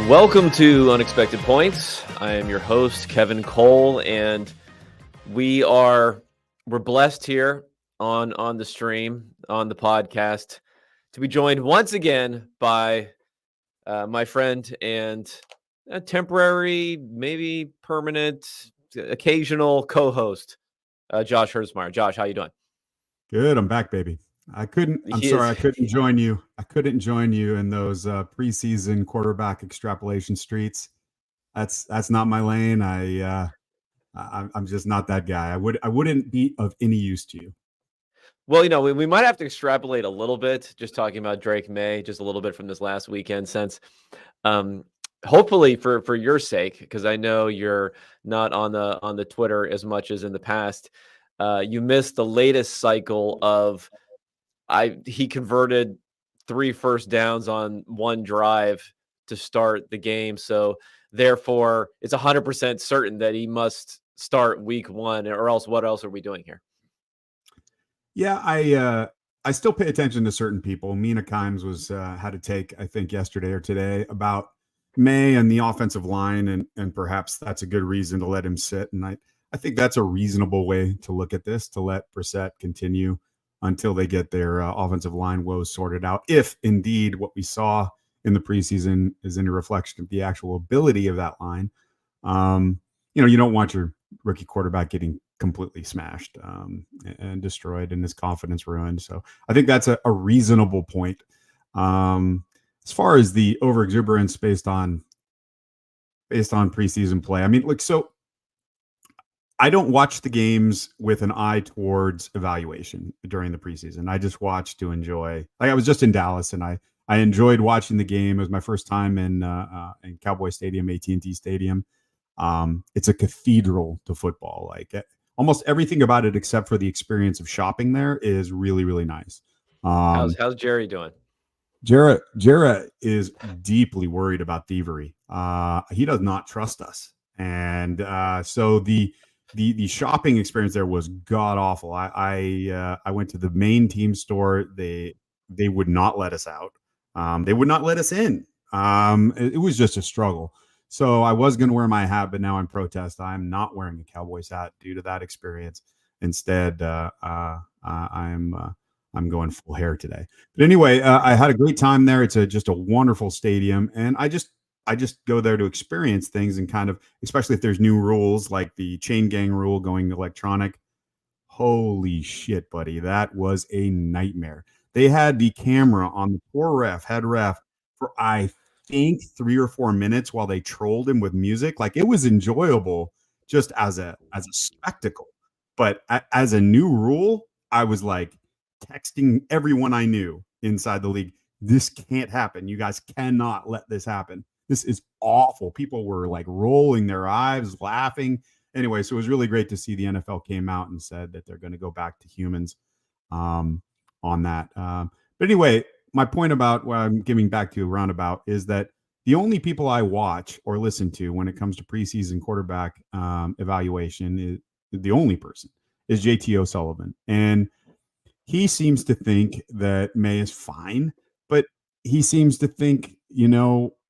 Welcome to Unexpected Points. I am your host, Kevin Cole, and we're blessed here on the stream, on the podcast, to be joined once again by my friend and a temporary, maybe permanent, occasional co-host, Josh Hertzmeyer. Josh, how you doing? Good. I'm back, baby. I'm He sorry. is. I couldn't join you. I couldn't join you in those preseason quarterback extrapolation streets. That's not my lane. I'm just not that guy. I wouldn't be of any use to you. Well, we might have to extrapolate a little bit, just talking about Drake Maye, just a little bit from this last weekend, since um, hopefully for your sake, because I know you're not on the Twitter as much as in the past. You missed the latest cycle of he converted 3 first downs on one drive to start the game, so therefore it's 100% certain that he must start week 1, or else what else are we doing here? Yeah, I still pay attention to certain people. Mina Kimes was had a take, I think, yesterday or today about Maye and the offensive line, and perhaps that's a good reason to let him sit. And I think that's a reasonable way to look at this, to let Brissett continue until they get their offensive line woes sorted out. If indeed what we saw in the preseason is any reflection of the actual ability of that line, you don't want your rookie quarterback getting completely smashed and destroyed and his confidence ruined. So I think that's a reasonable point. As far as the overexuberance based on preseason play, I mean, look, so I don't watch the games with an eye towards evaluation during the preseason. I just watch to enjoy. Like, I was just in Dallas and I enjoyed watching the game. It was my first time in Cowboy Stadium, AT&T Stadium. It's a cathedral to football. Like, almost everything about it, except for the experience of shopping there, is really, really nice. How's Jerry doing? Jarrett is deeply worried about thievery. He does not trust us, and so the shopping experience there was god awful. I went to the main team store. They would not let us out. They would not let us in. It was just a struggle. So I was going to wear my hat, but now in protest, I'm not wearing a Cowboys hat due to that experience. Instead, I'm going full hair today. But anyway, I had a great time there. It's just a wonderful stadium, and I just go there to experience things and kind of, especially if there's new rules like the chain gang rule going electronic. Holy shit, buddy, that was a nightmare. They had the camera on the poor head ref, for I think 3 or 4 minutes while they trolled him with music. Like, it was enjoyable just as a spectacle. But as a new rule, I was like texting everyone I knew inside the league, this can't happen. You guys cannot let this happen. This is awful. People were like rolling their eyes, laughing. Anyway, so it was really great to see the NFL came out and said that they're going to go back to humans on that. But anyway, my point about what I'm giving back to roundabout is that the only people I watch or listen to when it comes to preseason quarterback evaluation is the only person is JT O'Sullivan. And he seems to think that Maye is fine, but he seems to think,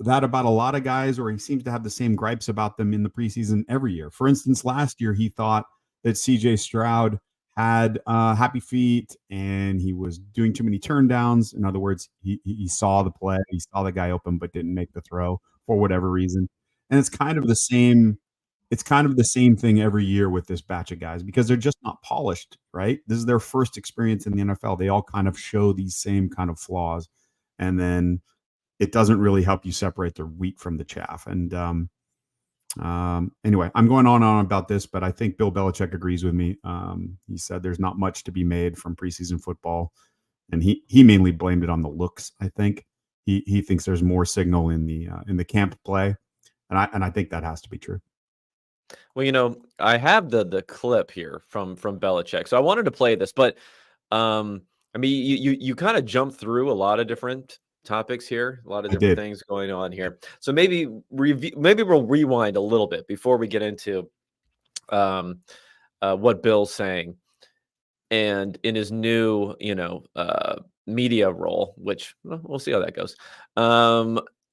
that about a lot of guys, or he seems to have the same gripes about them in the preseason every year. For instance, last year he thought that CJ Stroud had happy feet and he was doing too many turn downs. In other words, he saw the play, he saw the guy open, but didn't make the throw for whatever reason. And it's kind of the same thing every year with this batch of guys because they're just not polished, right? This is their first experience in the NFL. They all kind of show these same kind of flaws. And then it doesn't really help you separate the wheat from the chaff. And anyway, I'm going on about this, but I think Bill Belichick agrees with me. He said there's not much to be made from preseason football. And he mainly blamed it on the looks, I think. He thinks there's more signal in the camp play. And I think that has to be true. Well, I have the clip here from Belichick, so I wanted to play this, but I mean, you kind of jumped through a lot of different topics here, a lot of different things going on here. So maybe we'll rewind a little bit before we get into what Bill's saying, and in his new media role, which we'll see how that goes.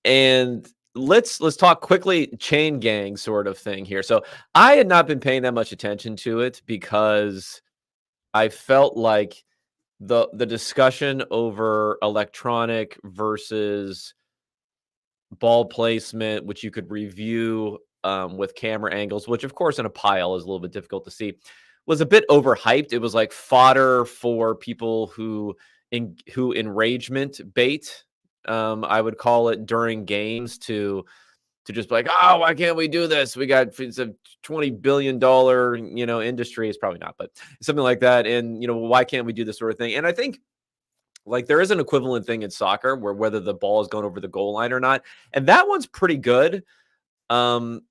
And let's talk quickly chain gang sort of thing here. So I had not been paying that much attention to it because I felt like the discussion over electronic versus ball placement, which you could review with camera angles, which of course in a pile is a little bit difficult to see, was a bit overhyped. It was like fodder for people who enragement bait. I would call it during games to just be like, oh, why can't we do this? We got it's a $20 billion, industry. It's probably not, but something like that. And why can't we do this sort of thing? And I think like there is an equivalent thing in soccer where whether the ball is going over the goal line or not, and that one's pretty good. Um,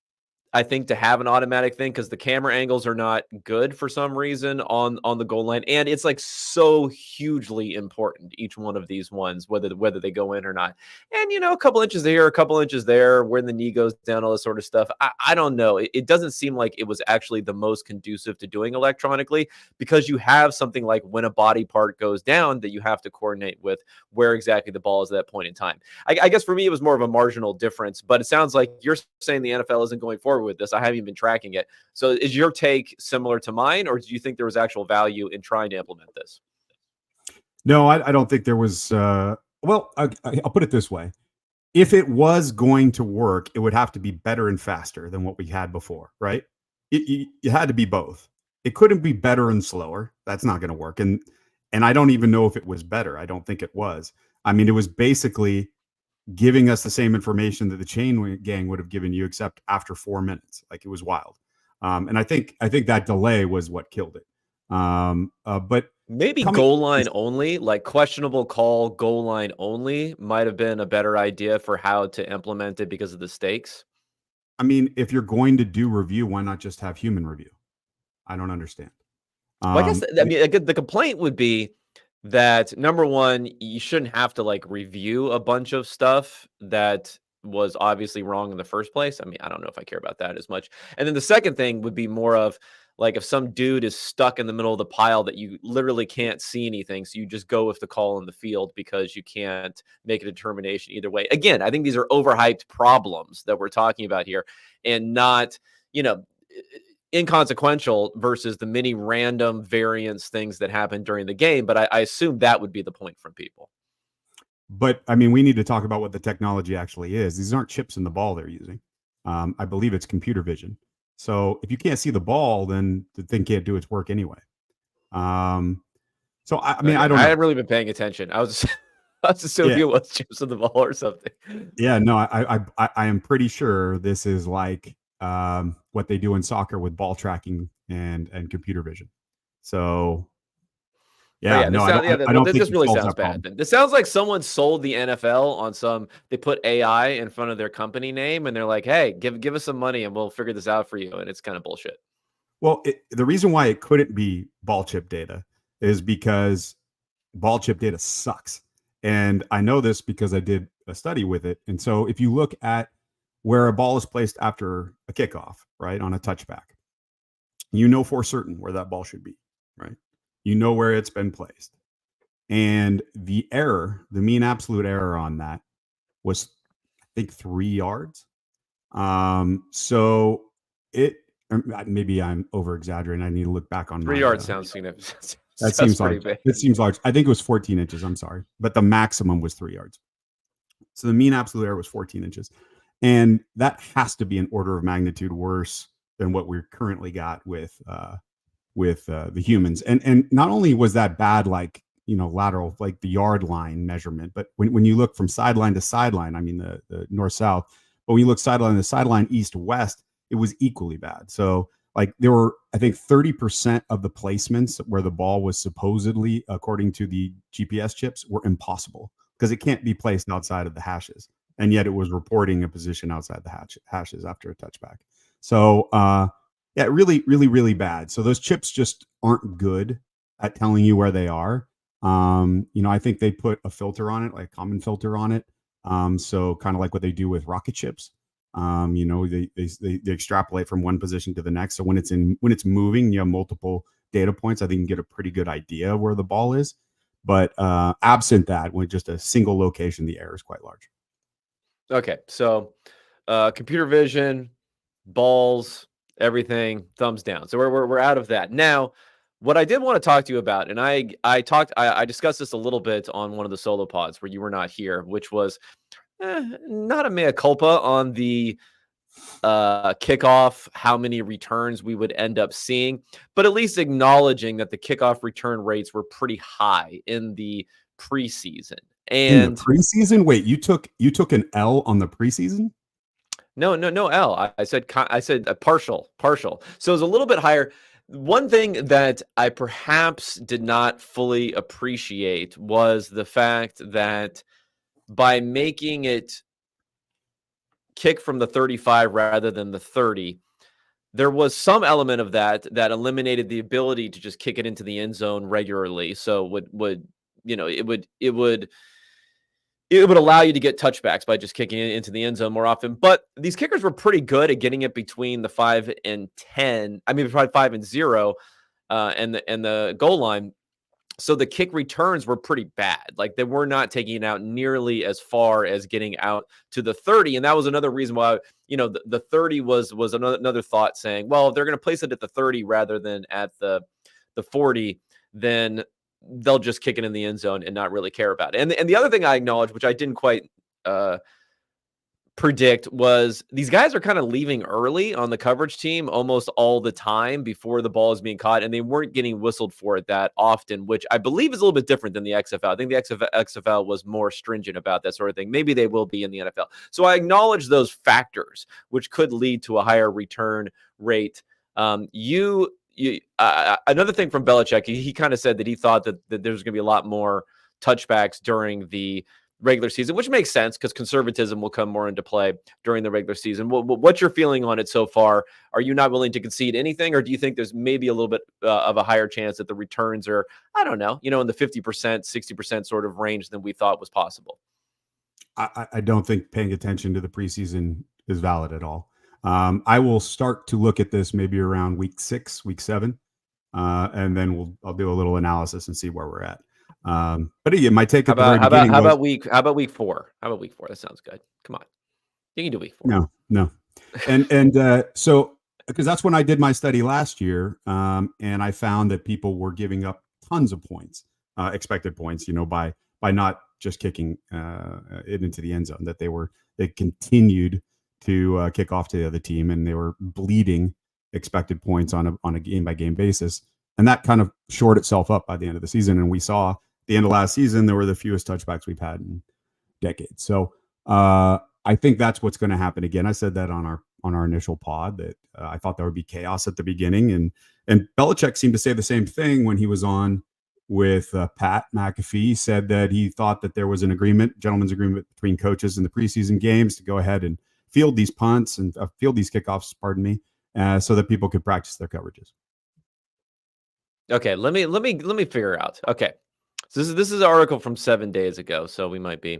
I think to have an automatic thing because the camera angles are not good for some reason on the goal line, and it's like so hugely important each one of these ones whether they go in or not. And a couple inches here, a couple inches there, when the knee goes down, all this sort of stuff. I don't know. It doesn't seem like it was actually the most conducive to doing electronically because you have something like when a body part goes down that you have to coordinate with where exactly the ball is at that point in time. I guess for me it was more of a marginal difference, but it sounds like you're saying the NFL isn't going forward with this. I haven't even been tracking it. So is your take similar to mine, or do you think there was actual value in trying to implement this? No, I don't think there was. Well, I'll put it this way: if it was going to work, it would have to be better and faster than what we had before, right? It had to be both. It couldn't be better and slower. That's not going to work. And I don't even know if it was better. I don't think it was. I mean, it was basically giving us the same information that the chain gang would have given you, except after 4 minutes. Like, it was wild. And I think that delay was what killed it. But Maybe coming, goal line only, like questionable call, goal line only might have been a better idea for how to implement it because of the stakes. I mean, if you're going to do review, why not just have human review? I don't understand. Well, I guess Um, I mean the complaint would be that number one, you shouldn't have to like review a bunch of stuff that was obviously wrong in the first place. I mean, I don't know if I care about that as much. And then the second thing would be more of like if some dude is stuck in the middle of the pile that you literally can't see anything, so you just go with the call in the field because you can't make a determination either way. Again, I think these are overhyped problems that we're talking about here, and not you know inconsequential versus the many random variance things that happen during the game. But I assume that would be the point from people. but I mean, we need to talk about what the technology actually is. These aren't chips in the ball they're using. I believe it's computer vision. So if you can't see the ball, then the thing can't do its work anyway. Um, so I mean, I Again, don't I know. haven't really been paying attention. I was I was assuming Yeah, it was chips in the ball or something. yeah. No, I am pretty sure this is like what they do in soccer with ball tracking and computer vision. So But yeah, yeah, no, I don't. I don't think this it really solves sounds that bad. problem. This sounds like someone sold the NFL on some. They put AI in front of their company name, and they're like, "Hey, give us some money, and we'll figure this out for you." And it's kind of bullshit. Well, the reason why it couldn't be ball chip data is because ball chip data sucks. And I know this because I did a study with it. And so if you look at where a ball is placed after a kickoff, right, on a touchback, you know for certain where that ball should be, right? You know where it's been placed. And the error, the mean absolute error on that was, I think, 3 yards. So it, maybe I'm over exaggerating. I need to look back on 3 yards my. sounds significant. That Sounds seems pretty large. big. It seems large. I think it was 14 inches. I'm sorry, but the maximum was 3 yards. So the mean absolute error was 14 inches, and that has to be an order of magnitude worse than what we're currently got with the humans. And not only was that bad, like lateral, like the yard line measurement, but when you look from sideline to sideline, I mean the north south, but when you look sideline to sideline, east to west, it was equally bad. So like there were, I think, 30% of the placements where the ball was supposedly, according to the GPS chips, were impossible because it can't be placed outside of the hashes. And yet it was reporting a position outside the hashes after a touchback. So yeah, really, really, really bad. So those chips just aren't good at telling you where they are. I think they put a filter on it, like a common filter on it. So kind of like what they do with rocket chips. They extrapolate from one position to the next. So when it's moving, you have multiple data points. I think you can get a pretty good idea where the ball is. But absent that, when just a single location, the error is quite large. Okay, so computer vision, balls, everything, thumbs down. So we're out of that. Now, what I did want to talk to you about, and I discussed this a little bit on one of the solo pods where you were not here, which was not a mea culpa on the kickoff, how many returns we would end up seeing, but at least acknowledging that the kickoff return rates were pretty high in the preseason. In the And preseason? Wait, you took an L on the preseason? no L. I said a partial. So it's a little bit higher. One thing that I perhaps did not fully appreciate was the fact that by making it kick from the 35 rather than the 30, there was some element of that eliminated the ability to just kick it into the end zone regularly. So would it would allow you to get touchbacks by just kicking it into the end zone more often. But these kickers were pretty good at getting it between the 5 and 10. I mean, probably 5 and 0, and the goal line. So the kick returns were pretty bad. Like they were not taking it out nearly as far as getting out to the 30. And that was another reason why, the 30 was another thought saying, well, if they're going to place it at the 30 rather than at the 40, then they'll just kick it in the end zone and not really care about it. And the other thing I acknowledge, which I didn't quite predict, was these guys are kind of leaving early on the coverage team almost all the time before the ball is being caught, and they weren't getting whistled for it that often, which I believe is a little bit different than the XFL. I think the XFL was more stringent about that sort of thing. Maybe they will be in the NFL. So I acknowledge those factors, which could lead to a higher return rate. Another thing from Belichick, he kind of said that he thought that there's going to be a lot more touchbacks during the regular season, which makes sense because conservatism will come more into play during the regular season. What's your feeling on it so far? Are you not willing to concede anything, or do you think there's maybe a little bit of a higher chance that the returns are, I don't know, in the 50%, 60% sort of range than we thought was possible? I don't think paying attention to the preseason is valid at all. I will start to look at this maybe around week 6, week 7, and then I'll do a little analysis and see where we're at. But again, my take at the very beginning how about week 4? How about week 4? That sounds good. Come on, you can do week 4. No, and so because that's when I did my study last year, and I found that people were giving up tons of points, expected points, by not just kicking it into the end zone. That they continued to kick off to the other team, and they were bleeding expected points on a game by game basis, and that kind of shored itself up by the end of the season. And we saw the end of last season, there were the fewest touchbacks we've had in decades. So I think that's what's going to happen again. I said that on our initial pod that I thought there would be chaos at the beginning, and Belichick seemed to say the same thing when he was on with Pat McAfee. Said that he thought that there was an gentleman's agreement between coaches in the preseason games to go ahead and field these punts and field these kickoffs, so that people could practice their coverages. Okay, let me figure out. Okay, so this is an article from 7 days ago, so we might be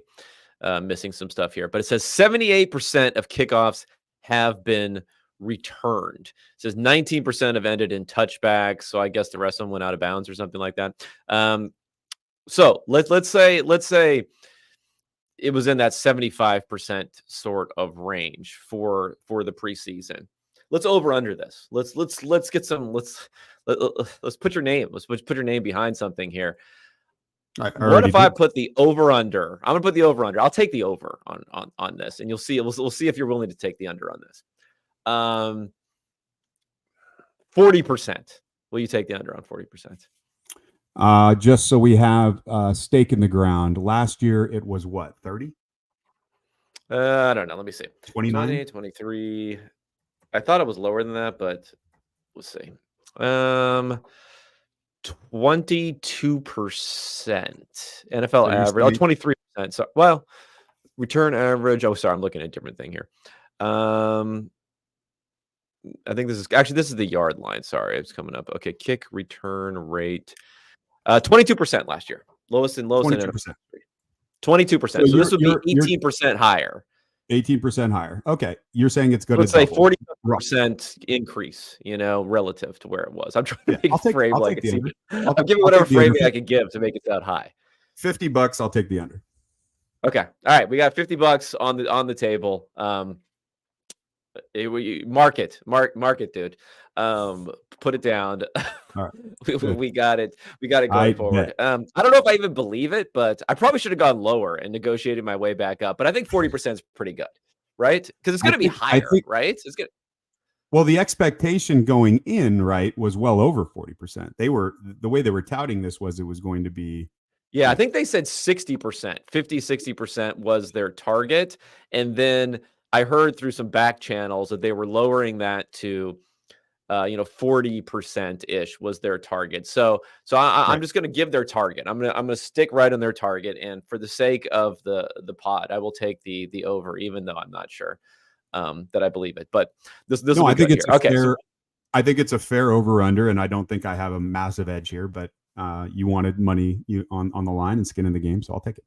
missing some stuff here. But it says 78% of kickoffs have been returned. It says 19% have ended in touchbacks. So I guess the rest of them went out of bounds or something like that. So let's say it was in that 75% sort of range for the preseason. Let's over under this. Let's get some. Let's put your name. Let's put your name behind something here. What if I put the over under? I'm gonna put the over under. I'll take the over on this, and you'll see. We'll see if you're willing to take the under on this. 40%. Will you take the under on 40%? Just so we have a stake in the ground. Last year it was what, 30? I don't know. Let me see. 29? 20, 23. I thought it was lower than that, but we'll see. 22% NFL average. 23%. So, well, return average. Oh, sorry, I'm looking at a different thing here. I think this is the yard line. Sorry, it's coming up. Okay, kick return rate. 22% last year. Lowest in 22%. 22%. So this would be 18% higher. 18% higher. Okay. You're saying it's good. Let's say 40% increase, relative to where it was. I'm trying to make it frame like it's even. I'm giving whatever framing I can give to make it sound high. $50, I'll take the under. Okay. All right. We got $50 on the table. Mark it, dude. Put it down. All right, we, we good. we got it. We got it I going bet. forward. I don't know if I even believe it, but I probably should have gone lower and negotiated my way back up. But I think 40% is pretty good, right? Because it's I going to be think. I higher, think. right? It's going. Well, the expectation going in, right, was well over 40%. They were the way they were touting this was it was going to be Yeah, I like think they said 60%, 50, 60% was their target. And then I heard through some back channels that they were lowering that to 40% ish was their target. So I'm right. just going to give their target. I'm gonna stick right on their target. And for the sake of the pod, I will take the over, even though I'm not sure that I believe it. But this will No, be I think good it's here. a Okay, so fair. I think it's a fair over under, and I don't think I have a massive edge here. But you wanted money you on the line and skin in the game, so I'll take it.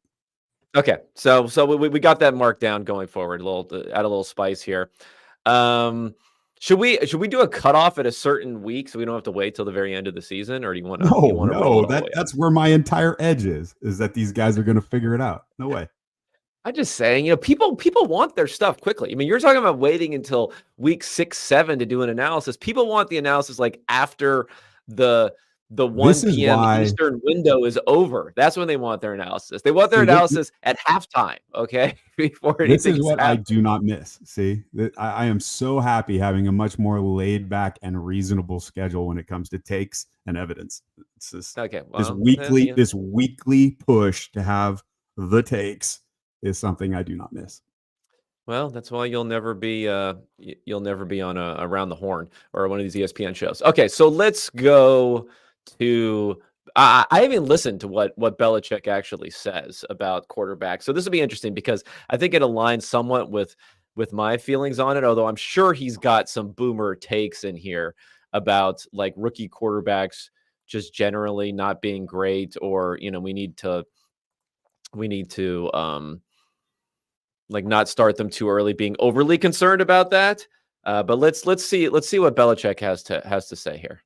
okay, so we got that mark down going forward. A little add a little spice here. Um, should we do a cutoff at a certain week so we don't have to wait till the very end of the season, or do you No, want to roll no, it all the way up? that's where my entire edge is that these guys are going to figure it out. No way. I'm just saying, people want their stuff quickly. I mean, you're talking about waiting until week 6, 7 to do an analysis. People want the analysis like after the the This 1 is p.m. why. Eastern window is over. That's when they want their analysis. They want their See, analysis at halftime, okay, before this is anything's what I do happened. not miss. See, I am so happy having a much more laid back and reasonable schedule when it comes to takes and evidence. It's this Okay, this well, weekly yeah. this weekly push to have the takes is something I do not miss. Well, that's why you'll never be on a around the horn or one of these ESPN shows. Okay, so let's go to I haven't listened to what Belichick actually says about quarterbacks. So this will be interesting because I think it aligns somewhat with my feelings on it, although I'm sure he's got some boomer takes in here about like rookie quarterbacks just generally not being great, or we need to like not start them too early, being overly concerned about that. But let's see what Belichick has to say here.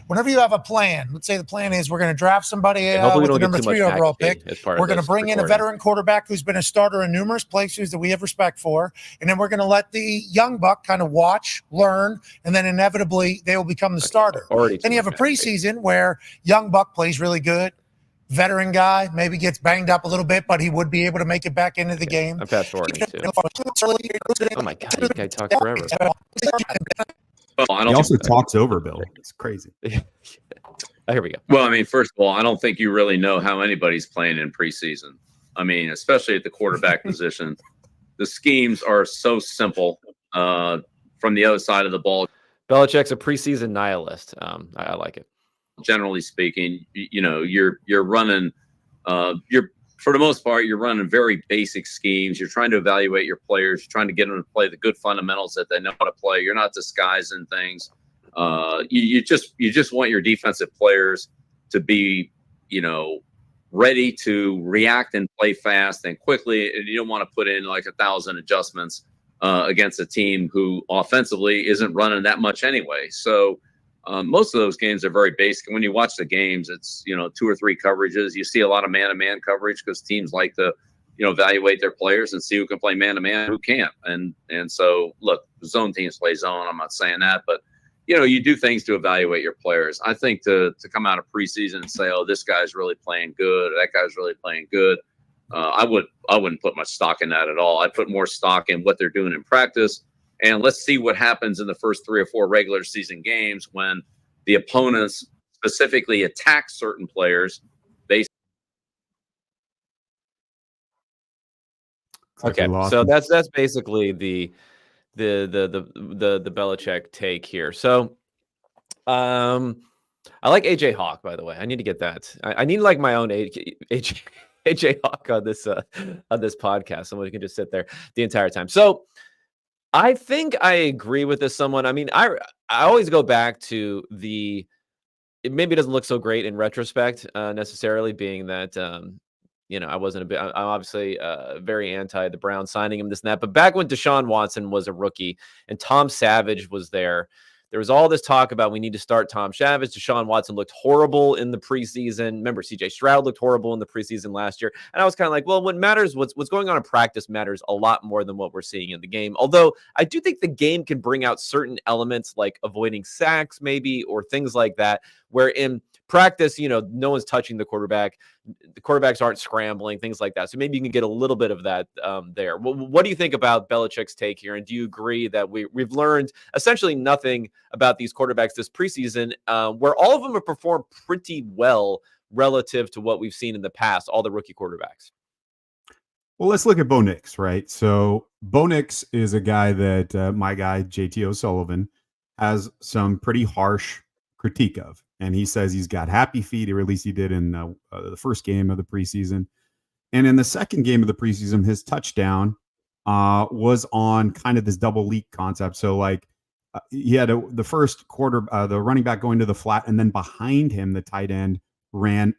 Whenever you have a plan, let's say the plan is we're going to draft somebody Okay, hopefully we with the don't get number too much 3 overall pick. McAfee as part of We're going to this bring in a recording. veteran quarterback who's been a starter in numerous places that we have respect for. And then we're going to let the young buck kind of watch, learn, and then inevitably they will become the Okay, starter. already Then too you have much a McAfee. preseason where young buck plays really good. Veteran guy maybe gets banged up a little bit, but he would be able to make it back into the Okay, game. I'm fast forwarding too. Oh my god, you guy talks forever. Well, I He don't. also talks over Bill. It's crazy. Here we go. Well, I mean, first of all, I don't think you really know how anybody's playing in preseason. I mean, especially at the quarterback position, the schemes are so simple. From the other side of the ball, Belichick's a preseason nihilist. I like it. generally speaking, you're running. You're for the most part, you're running very basic schemes. You're trying to evaluate your players. You're trying to get them to play the good fundamentals that they know how to play. You're not disguising things. You just want your defensive players to be, ready to react and play fast and quickly. And you don't want to put in like 1,000 adjustments against a team who offensively isn't running that much anyway. So most of those games are very basic. When you watch the games, it's 2 or 3 coverages. You see a lot of man-to-man coverage because teams like to evaluate their players and see who can play man-to-man, who can't. And so look, zone teams play zone. I'm not saying that, but you do things to evaluate your players. I think to come out of preseason and say, oh, this guy's really playing good, or that guy's really playing good, I wouldn't put much stock in that at all. I put more stock in what they're doing in practice. And let's see what happens in the first 3 or 4 regular season games when the opponents specifically attack certain players based. Like we Okay, lost so him. that's basically the Belichick take here. So I like AJ Hawk, by the way. I need to get that. I need like my own AJ Hawk on this podcast. Someone who can just sit there the entire time. So I think I agree with this somewhat. I mean, I always go back to it maybe doesn't look so great in retrospect, necessarily, being that I wasn't a bit. I'm obviously very anti the Browns signing him, this and that. But back when Deshaun Watson was a rookie and Tom Savage was there there was all this talk about we need to start Tom Chavez. Deshaun Watson looked horrible in the preseason. Remember, CJ Stroud looked horrible in the preseason last year. And I was kind of like, well, what matters, what's going on in practice matters a lot more than what we're seeing in the game. Although I do think the game can bring out certain elements like avoiding sacks maybe, or things like that, where in practice, no one's touching the quarterback. The quarterbacks aren't scrambling, things like that. So maybe you can get a little bit of that there. What do you think about Belichick's take here? And do you agree that we've learned essentially nothing about these quarterbacks this preseason, where all of them have performed pretty well relative to what we've seen in the past, all the rookie quarterbacks? Well, let's look at Bo Nix, right? So Bo Nix is a guy that my guy, JT O'Sullivan, has some pretty harsh critique of. And he says he's got happy feet, or at least he did in the first game of the preseason. And in the second game of the preseason, his touchdown was on kind of this double leak concept. So like he had the first quarter, the running back going to the flat, and then behind him, the tight end ran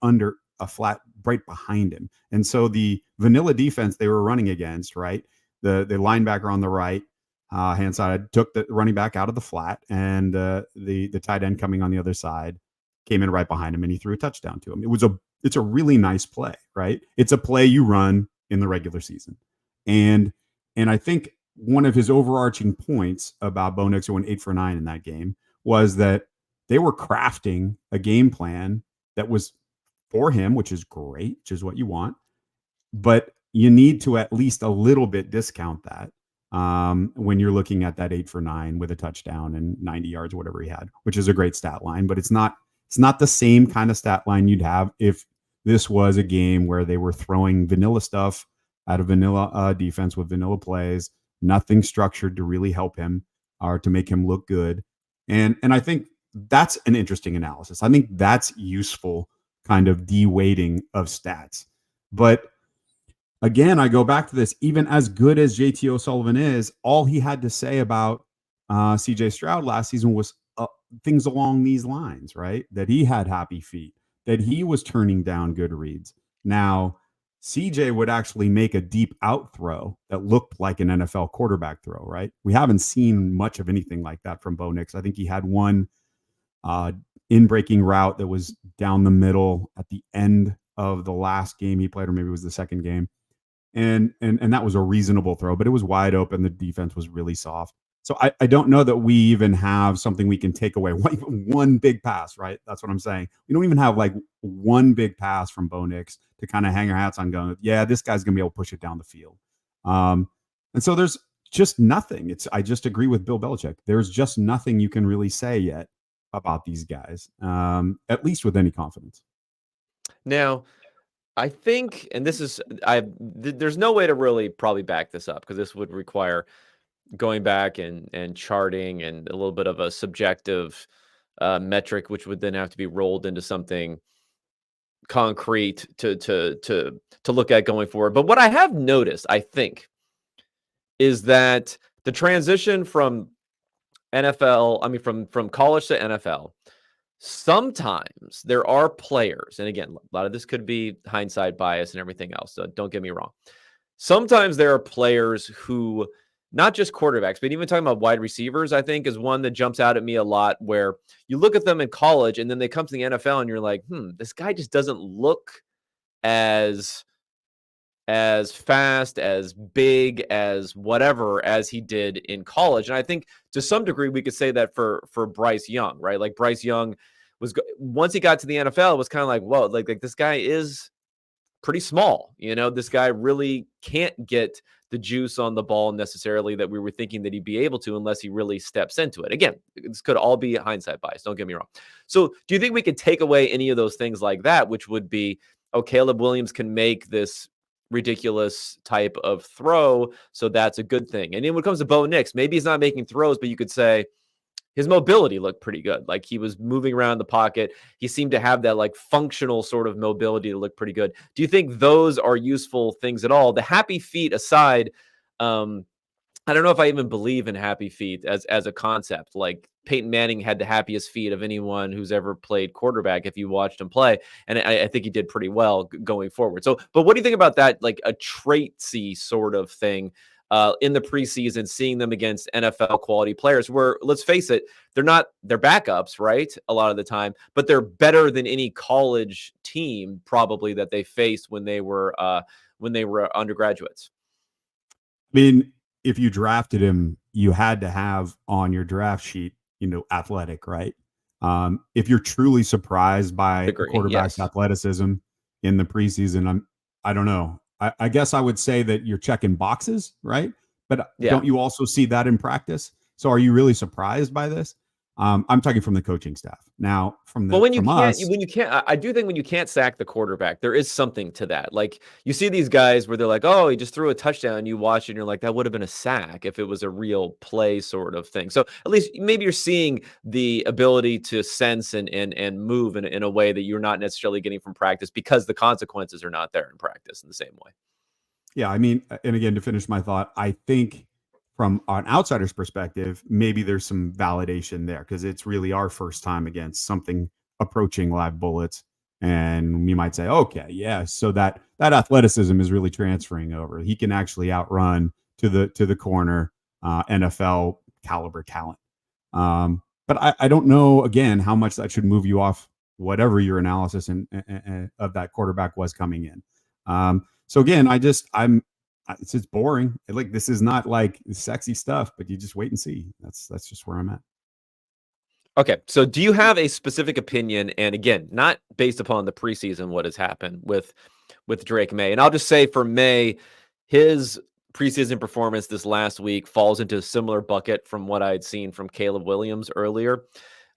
under a flat right behind him. And so the vanilla defense they were running against, right? The linebacker on the right hand side took the running back out of the flat, and the tight end coming on the other side came in right behind him, and he threw a touchdown to him. It's a really nice play, right? It's a play you run in the regular season. And I think one of his overarching points about Bo Nix, who went 8 for 9 in that game, was that they were crafting a game plan that was for him, which is great, which is what you want. But you need to at least a little bit discount that when you're looking at that 8 for 9 with a touchdown and 90 yards, whatever he had, which is a great stat line. But it's not the same kind of stat line you'd have if this was a game where they were throwing vanilla stuff out of vanilla defense with vanilla plays, nothing structured to really help him or to make him look good. And I think that's an interesting analysis. I think that's useful kind of de-weighting of stats. But again, I go back to this, even as good as JT O'Sullivan is, all he had to say about CJ Stroud last season was things along these lines, right? That he had happy feet, that he was turning down good reads. Now, CJ would actually make a deep out throw that looked like an NFL quarterback throw, right? We haven't seen much of anything like that from Bo Nix. I think he had one in-breaking route that was down the middle at the end of the last game he played, or maybe it was the second game. And that was a reasonable throw, but it was wide open. The defense was really soft. So I don't know that we even have something we can take away. One big pass, right? That's what I'm saying. We don't even have like one big pass from Bo Nix to kind of hang our hats on going, yeah, this guy's going to be able to push it down the field. And so there's just nothing. I just agree with Bill Belichick. There's just nothing you can really say yet about these guys, at least with any confidence. Now, I think, and this is, there's no way to really probably back this up, because this would require going back and charting and a little bit of a subjective metric, which would then have to be rolled into something concrete to look at going forward. But what I have noticed, I think, is that the transition from from college to NFL, sometimes there are players, and again, a lot of this could be hindsight bias and everything else, so don't get me wrong. Sometimes there are players who, not just quarterbacks, but even talking about wide receivers, I think is one that jumps out at me a lot, where you look at them in college and then they come to the NFL and you're like, this guy just doesn't look as fast, as big, as whatever as he did in college. And I think to some degree we could say that for Bryce Young, right? Like Bryce Young once he got to the NFL, it was kind of like, whoa, like this guy is pretty small. This guy really can't get the juice on the ball necessarily that we were thinking that he'd be able to, unless he really steps into it. Again, this could all be hindsight bias, don't get me wrong. So do you think we could take away any of those things like that, which would be, Caleb Williams can make this ridiculous type of throw, so that's a good thing. And then when it comes to Bo Nix, maybe he's not making throws, but you could say his mobility looked pretty good. Like he was moving around the pocket. He seemed to have that like functional sort of mobility to look pretty good. Do you think those are useful things at all? The happy feet aside, I don't know if I even believe in happy feet as a concept. Like Peyton Manning had the happiest feet of anyone who's ever played quarterback if you watched him play. And I think he did pretty well going forward. So, but what do you think about that? Like a traitsy sort of thing in the preseason, seeing them against NFL quality players where, let's face it, they're backups, right? A lot of the time, but they're better than any college team probably that they faced when they were undergraduates. I mean, if you drafted him, you had to have on your draft sheet, athletic, right? If you're truly surprised by a Agree, quarterback's yes. athleticism in the preseason, I don't know. I guess I would say that you're checking boxes, right? But Yeah. don't you also see that in practice? So are you really surprised by this? I'm talking from the coaching staff. Now, from Well, when you us, can't, I do think when you can't sack the quarterback, there is something to that. Like you see these guys where they're like, "Oh, he just threw a touchdown," and you watch it and you're like, "That would have been a sack if it was a real play," sort of thing. So at least maybe you're seeing the ability to sense and move in a way that you're not necessarily getting from practice because the consequences are not there in practice in the same way. Yeah, I mean, and again, to finish my thought, I think from an outsider's perspective, maybe there's some validation there because it's really our first time against something approaching live bullets. And we might say, okay, yeah, so that athleticism is really transferring over. He can actually outrun to the corner NFL caliber talent. But I don't know again how much that should move you off whatever your analysis and of that quarterback was coming in. So again, it's just boring. Like this is not like sexy stuff, but you just wait and see. That's just where I'm at. Okay, so do you have a specific opinion? And again, not based upon the preseason, what has happened with Drake Maye. And I'll just say for Maye, his preseason performance this last week falls into a similar bucket from what I had seen from Caleb Williams earlier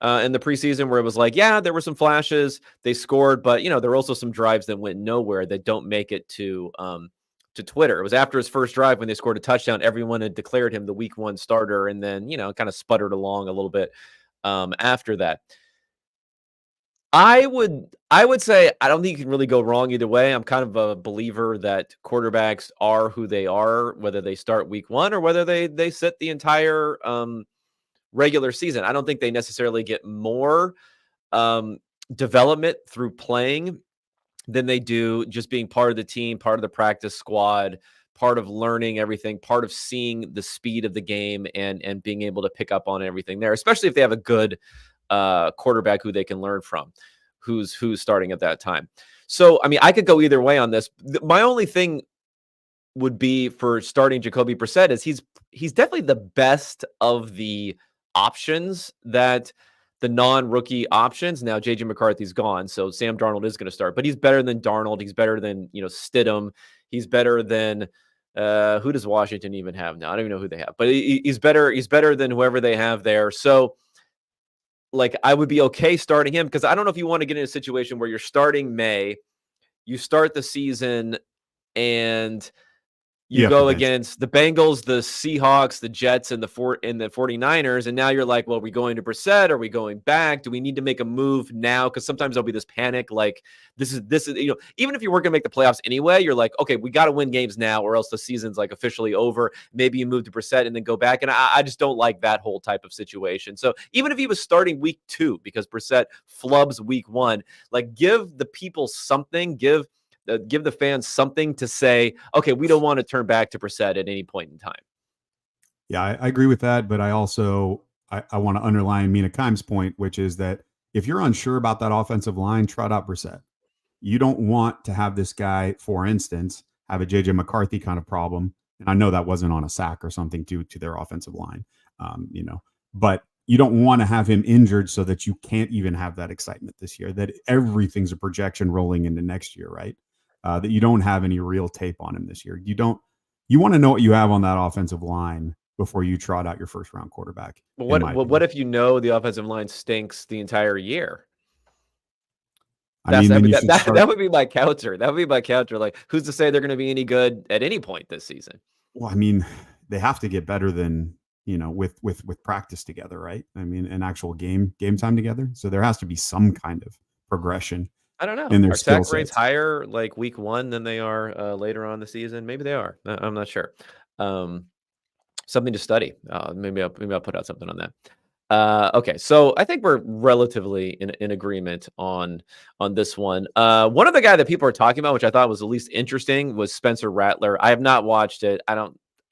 in the preseason, where it was like, yeah, there were some flashes, they scored, but there were also some drives that went nowhere that don't make it to Twitter. It was after his first drive when they scored a touchdown, everyone had declared him the week 1 starter, and then kind of sputtered along a little bit after that. I would say I don't think you can really go wrong either way. I'm kind of a believer that quarterbacks are who they are, whether they start week 1 or whether they sit the entire regular season. I don't think they necessarily get more development through playing than they do just being part of the team, part of the practice squad, part of learning everything, part of seeing the speed of the game and being able to pick up on everything there, especially if they have a good quarterback who they can learn from, who's starting at that time. So, I mean, I could go either way on this. My only thing would be for starting Jacoby Brissett is he's definitely the best of the options, that the non-rookie options. Now JJ McCarthy's gone, so Sam Darnold is going to start, but he's better than Darnold. He's better than Stidham. He's better than who does Washington even have now? I don't even know who they have, but he's better. He's better than whoever they have there. So, like, I would be okay starting him because I don't know if you want to get in a situation where you're starting Maye, you start the season, and you go against the Bengals, the Seahawks, the Jets, and the 49ers, and now you're like, well, are we going to Brissett? Are we going back? Do we need to make a move now? Because sometimes there'll be this panic, like this is even if you weren't going to make the playoffs anyway, you're like, okay, we got to win games now, or else the season's like officially over. Maybe you move to Brissett and then go back, and I just don't like that whole type of situation. So even if he was starting week 2 because Brissett flubs week 1, like give the people something, give the fans something to say, okay, we don't want to turn back to Brissett at any point in time. Yeah, I agree with that. But I also, I want to underline Mina Kimes' point, which is that if you're unsure about that offensive line, trot out Brissett. You don't want to have this guy, for instance, have a JJ McCarthy kind of problem. And I know that wasn't on a sack or something due to their offensive line, but you don't want to have him injured so that you can't even have that excitement this year, that everything's a projection rolling into next year, right? That you don't have any real tape on him this year. You want to know what you have on that offensive line before you trot out your first round quarterback. What if the offensive line stinks the entire year? That would be my counter. That would be my counter. Like, who's to say they're going to be any good at any point this season? Well, I mean, they have to get better than with practice together, right? I mean, an actual game time together. So there has to be some kind of progression. I don't know. Are sack rates higher like week 1 than they are later on in the season? Maybe they are. I'm not sure. Something to study. Maybe I'll put out something on that. Okay, so I think we're relatively in agreement on this one. One other guy that people are talking about, which I thought was at least interesting, was Spencer Rattler. I have not watched it.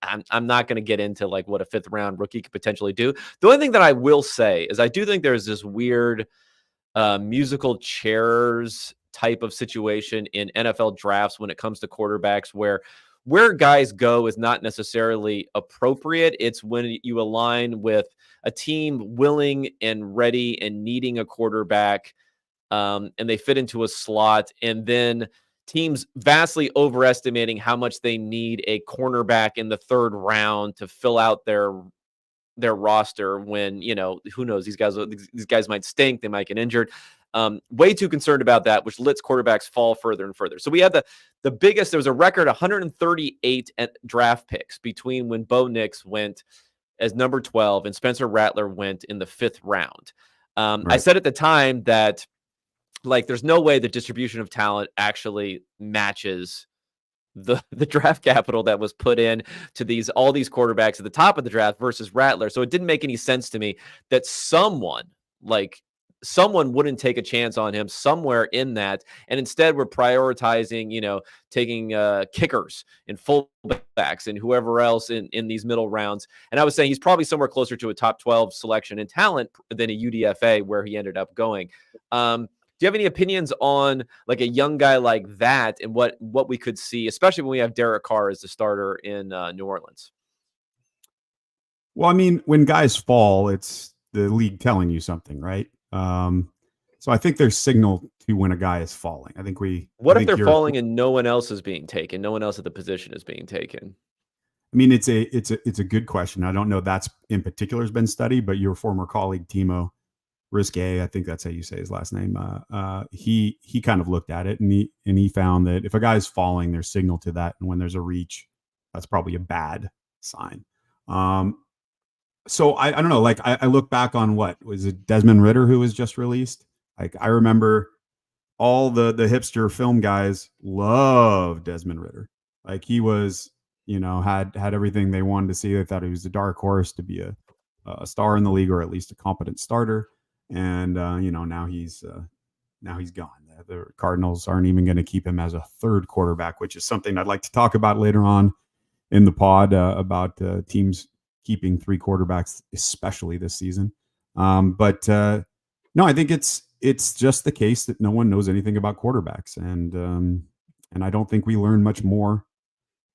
I'm not going to get into like what a 5th round rookie could potentially do. The only thing that I will say is I do think there's this weird musical chairs type of situation in NFL drafts when it comes to quarterbacks where guys go is not necessarily appropriate. It's when you align with a team willing and ready and needing a quarterback, and they fit into a slot, and then teams vastly overestimating how much they need a cornerback in the 3rd round to fill out their roster when, who knows, these guys might stink, they might get injured. Way too concerned about that, which lets quarterbacks fall further and further. So we had the biggest, there was a record 138 draft picks between when Bo Nix went as number 12 and Spencer Rattler went in the 5th round. Right. I said at the time that like there's no way the distribution of talent actually matches the draft capital that was put in to all these quarterbacks at the top of the draft versus Rattler. So it didn't make any sense to me that someone wouldn't take a chance on him somewhere in that. And instead we're prioritizing, taking kickers and fullbacks and whoever else in these middle rounds. And I was saying he's probably somewhere closer to a top 12 selection in talent than a UDFA where he ended up going. Do you have any opinions on like a young guy like that and what we could see, especially when we have Derek Carr as the starter in New Orleans? Well, I mean, when guys fall, it's the league telling you something, right? So I think there's signal to when a guy is falling. What if they're falling and no one else is being taken? No one else at the position is being taken. I mean, it's a good question. I don't know that's in particular has been studied, but your former colleague Timo Risque, I think that's how you say his last name. He kind of looked at it and he found that if a guy's falling, there's signal to that, and when there's a reach, that's probably a bad sign. So I don't know. Like I look back on what was it, Desmond Ridder, who was just released. Like I remember all the hipster film guys loved Desmond Ridder. Like he was, had everything they wanted to see. They thought he was a dark horse to be a star in the league, or at least a competent starter. And now he's gone. The Cardinals aren't even going to keep him as a 3rd quarterback, which is something I'd like to talk about later on in the pod about teams keeping 3 quarterbacks, especially this season. But no, I think it's just the case that no one knows anything about quarterbacks, and I don't think we learn much more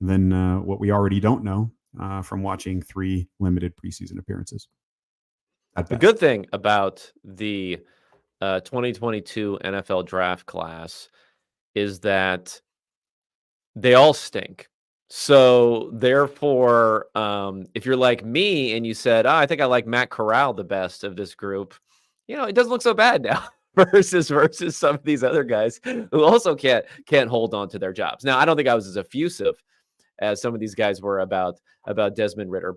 than what we already don't know from watching 3 limited preseason appearances. The good thing about the 2022 NFL draft class is that they all stink. So therefore, if you're like me and you said, I think I like Matt Corral the best of this group, it doesn't look so bad now versus some of these other guys who also can't hold on to their jobs. Now, I don't think I was as effusive as some of these guys were about Desmond Ridder,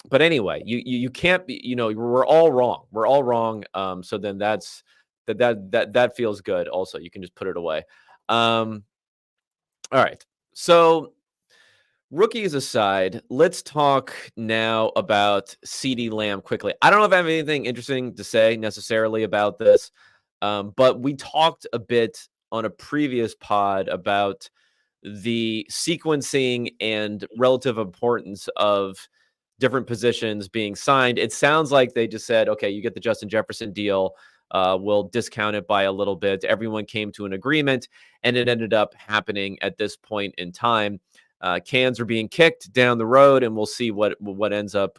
but anyway, you can't be, we're all wrong. We're all wrong. So then that feels good. Also, you can just put it away. All right. So rookies aside, let's talk now about Ceedee Lamb quickly. I don't know if I have anything interesting to say necessarily about this, but we talked a bit on a previous pod about the sequencing and relative importance of different positions being signed. It sounds like they just said, okay, you get the Justin Jefferson deal. We'll discount it by a little bit. Everyone came to an agreement, and it ended up happening at this point in time. Cans are being kicked down the road, and we'll see what ends up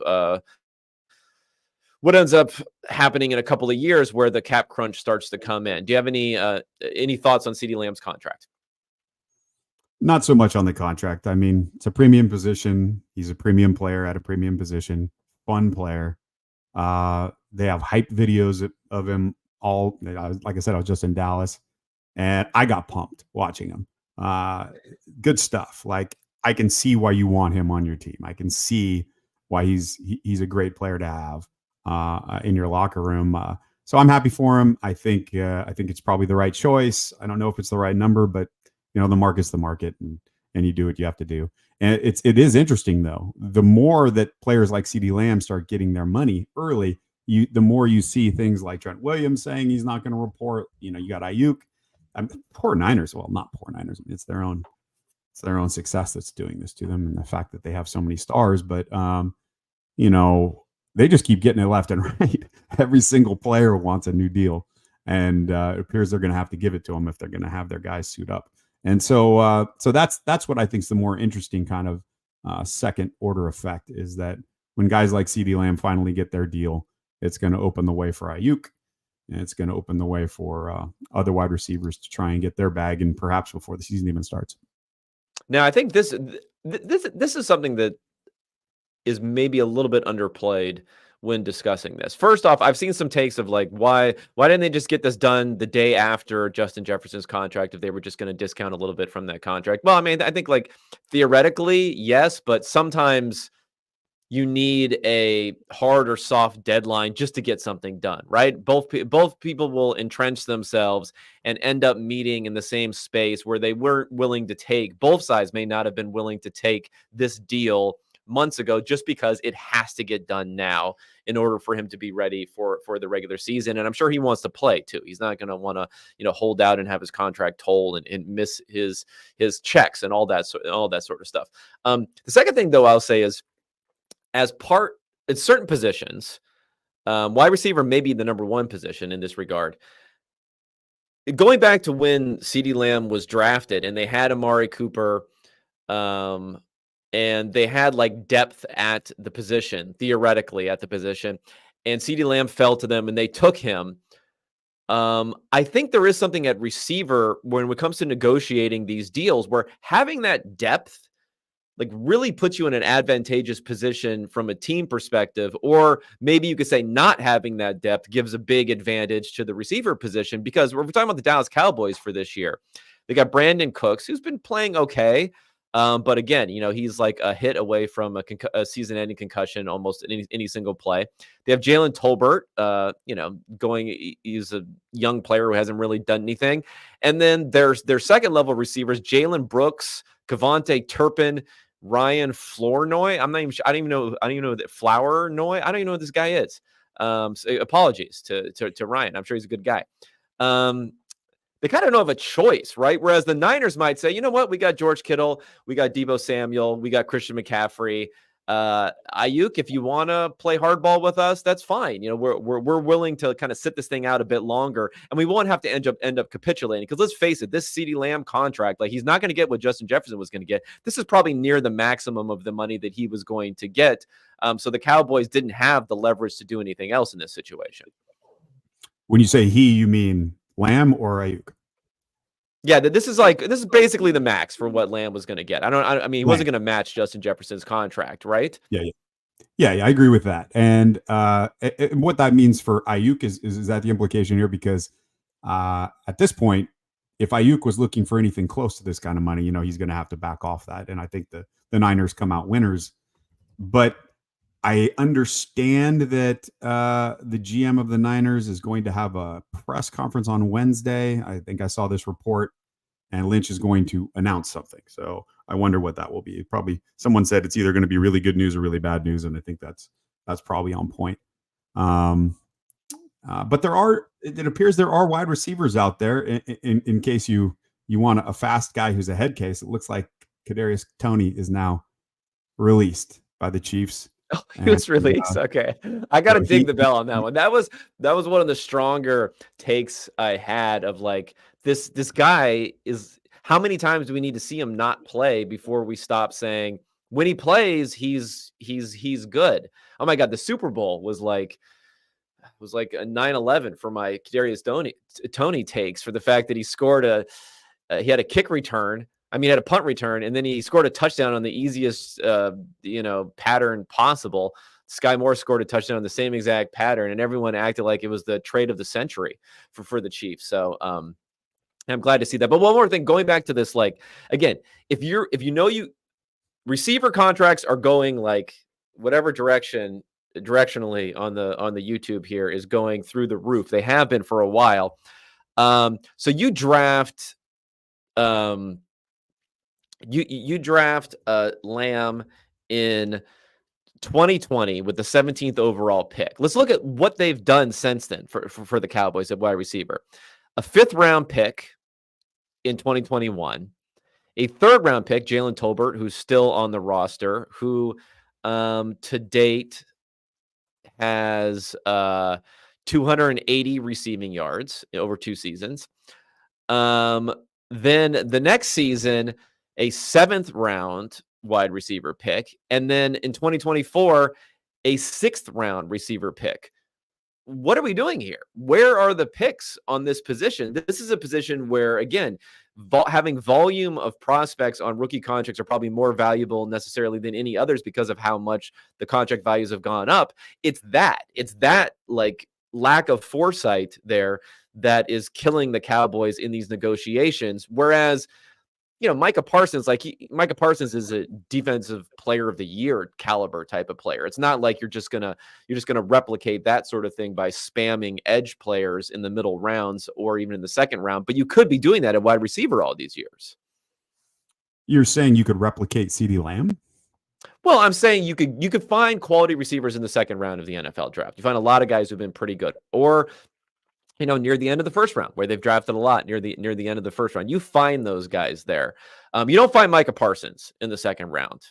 happening in a couple of years where the cap crunch starts to come in. Do you have any thoughts on Ceedee Lamb's contract? Not so much on the contract. I mean, it's a premium position. He's a premium player at a premium position. Fun player. They have hype videos of him all. Like I said, I was just in Dallas, and I got pumped watching him. Good stuff. Like I can see why you want him on your team. I can see why he's a great player to have in your locker room. So I'm happy for him. I think it's probably the right choice. I don't know if it's the right number, but the market's the market, and you do what you have to do. And it is interesting though. The more that players like Ceedee Lamb start getting their money early, the more you see things like Trent Williams saying he's not going to report. You got Ayuk. Poor Niners. Well, not poor Niners. It's their own it's their own success that's doing this to them, and the fact that they have so many stars. But you know, they just keep getting it left and right. Every single player wants a new deal, and it appears they're going to have to give it to them if they're going to have their guys suit up. And so, so that's what I think is the more interesting kind of second order effect, is that when guys like Ceedee Lamb finally get their deal, it's going to open the way for Ayuk, and it's going to open the way for other wide receivers to try and get their bag, and perhaps before the season even starts. Now, I think this is something that is maybe a little bit underplayed when discussing this. First off, I've seen some takes of like, why didn't they just get this done the day after Justin Jefferson's contract if they were just going to discount a little bit from that contract? Well, I mean, I think like theoretically, yes, but sometimes you need a hard or soft deadline just to get something done, right? Both people will entrench themselves and end up meeting in the same space where they weren't willing to take. Both sides may not have been willing to take this deal months ago just because it has to get done now in order for him to be ready for the regular season. And I'm sure he wants to play too. He's not going to want to, you know, hold out and have his contract told and miss his checks and all that sort of stuff. The second thing though I'll say is, as part in certain positions, wide receiver may be the number one position in this regard. Going back to when Ceedee Lamb was drafted and they had Amari Cooper, and they had like depth at the position, theoretically at the position, and Ceedee Lamb fell to them and they took him. I think there is something at receiver when it comes to negotiating these deals where having that depth like really puts you in an advantageous position from a team perspective, or maybe you could say not having that depth gives a big advantage to the receiver position, because we're talking about the Dallas Cowboys for this year. They got Brandon Cooks, who's been playing okay. But again, you know, he's like a hit away from a season-ending concussion almost in any single play. They have Jalen Tolbert, you know, he's a young player who hasn't really done anything. And then there's their second-level receivers, Jalen Brooks, Kavonte Turpin, Ryan Flournoy. I don't even know that Flournoy. I don't even know what this guy is. So apologies to Ryan. I'm sure he's a good guy. They kind of don't have a choice, right? Whereas the Niners might say, you know what? We got George Kittle, we got Deebo Samuel, we got Christian McCaffrey. Ayuk, if you want to play hardball with us, that's fine. You know, we're willing to kind of sit this thing out a bit longer, and we won't have to end up capitulating. Because let's face it, this Ceedee Lamb contract, like he's not going to get what Justin Jefferson was going to get. This is probably near the maximum of the money that he was going to get. So the Cowboys didn't have the leverage to do anything else in this situation. When you say he, you mean Lamb or Ayuk? Yeah, this is basically the max for what Lamb was going to get. I mean, he wasn't going to match Justin Jefferson's contract, right? Yeah, I agree with that. And what that means for Ayuk is that the implication here? Because at this point, if Ayuk was looking for anything close to this kind of money, you know, he's going to have to back off that. And I think the Niners come out winners. But I understand that the GM of the Niners is going to have a press conference on Wednesday. I think I saw this report, and Lynch is going to announce something. So I wonder what that will be. Probably someone said it's either going to be really good news or really bad news, and I think that's probably on point. But it appears there are wide receivers out there in case you want a fast guy who's a head case. It looks like Kadarius Toney is now released by the Chiefs. Oh, he was released. Okay. I got to dig the bell on that one. That was one of the stronger takes I had of like, this guy is, how many times do we need to see him not play before we stop saying when he plays, he's good. Oh my God. The Super Bowl was like a 9/11 for my Kadarius Toney takes, for the fact that he scored he had a kick return. I mean, he had a punt return, and then he scored a touchdown on the easiest, pattern possible. Sky Moore scored a touchdown on the same exact pattern, and everyone acted like it was the trade of the century for the Chiefs. So I'm glad to see that. But one more thing, going back to this, like, again, if receiver contracts are going like whatever directionally on the YouTube here is going through the roof. They have been for a while. So you draft. You draft Lamb in 2020 with the 17th overall pick. Let's look at what they've done since then for the Cowboys at wide receiver. A 5th round pick in 2021, a third round pick, Jalen Tolbert, who's still on the roster, who to date has 280 receiving yards over 2 seasons. Then the next season, a 7th round wide receiver pick, and then in 2024, a 6th round receiver pick. What are we doing here? Where are the picks on this position? This is a position where, again, having volume of prospects on rookie contracts are probably more valuable necessarily than any others because of how much the contract values have gone up. It's that like lack of foresight there that is killing the Cowboys in these negotiations. Whereas, Micah Parsons, Micah Parsons is a defensive player of the year caliber type of player. It's not like you're just gonna replicate that sort of thing by spamming edge players in the middle rounds or even in the second round. But you could be doing that at wide receiver all these years. You're saying you could replicate CeeDee Lamb? Well, I'm saying you could find quality receivers in the second round of the NFL draft. You find a lot of guys who've been pretty good, or near the end of the first round, where they've drafted a lot near the end of the first round. You find those guys there. You don't find Micah Parsons in the second round,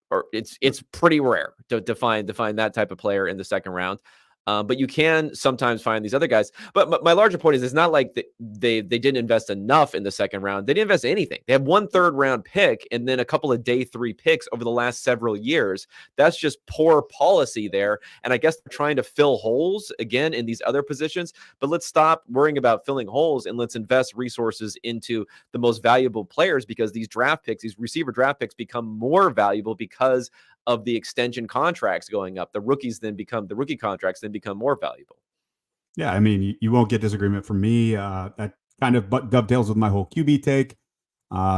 or it's pretty rare to find that type of player in the second round. But you can sometimes find these other guys. But my larger point is, it's not like they didn't invest enough in the second round. They didn't invest anything. They have 1 third-round pick and then a couple of day 3 picks over the last several years. That's just poor policy there. And I guess they're trying to fill holes again in these other positions. But let's stop worrying about filling holes and let's invest resources into the most valuable players, because these draft picks, these receiver draft picks, become more valuable because of the extension contracts going up. The rookie contracts then become more valuable. Yeah, I mean, you won't get disagreement from me. That kind of dovetails with my whole QB take.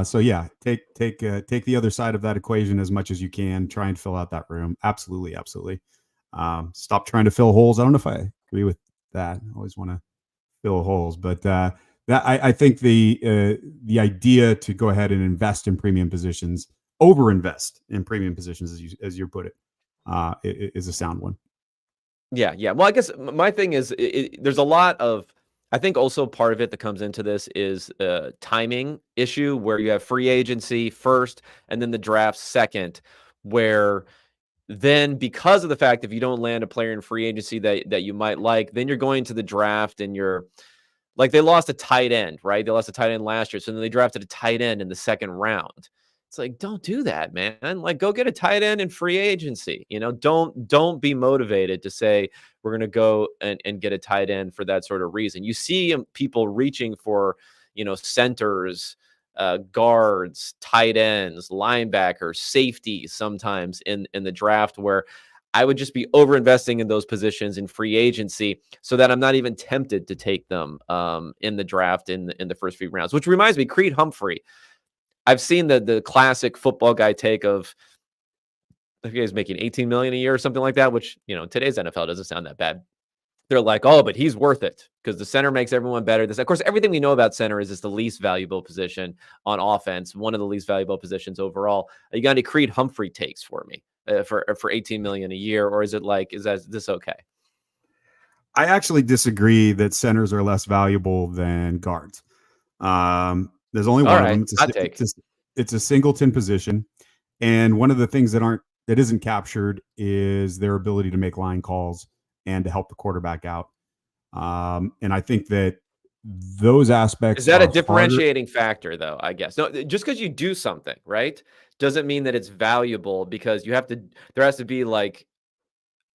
So yeah, take the other side of that equation as much as you can. Try and fill out that room. Absolutely. Stop trying to fill holes. I don't know if I agree with that. I always want to fill holes, but that I think the idea to go ahead and invest in premium positions, overinvest in premium positions, as you put it, is a sound one. Yeah. Well, I guess my thing is, there's a lot of, I think also part of it that comes into this is a timing issue, where you have free agency first and then the draft second, where then, because of the fact, if you don't land a player in free agency that you might like, then you're going to the draft and you're like, they lost a tight end, right? They lost a tight end last year. So then they drafted a tight end in the second round. It's like, don't do that, man. Like, go get a tight end in free agency. Don't be motivated to say we're going to go and get a tight end for that sort of reason. You see people reaching for, centers, guards, tight ends, linebackers, safeties sometimes in the draft, where I would just be over-investing in those positions in free agency so that I'm not even tempted to take them in the draft in the first few rounds. Which reminds me, Creed Humphrey. I've seen the classic football guy take of, I think he's making $18 million a year or something like that, which, today's NFL doesn't sound that bad. They're like, oh, but he's worth it because the center makes everyone better. Of course, everything we know about center is it's the least valuable position on offense, one of the least valuable positions overall. You got any Creed Humphrey takes for me for $18 million a year, or is this okay? I actually disagree that centers are less valuable than guards. There's only one of them. It's a singleton position, and one of the things that isn't captured is their ability to make line calls and to help the quarterback out. And I think that those aspects is that a differentiating factor, though? I guess no. Just because you do something right doesn't mean that it's valuable, because there has to be like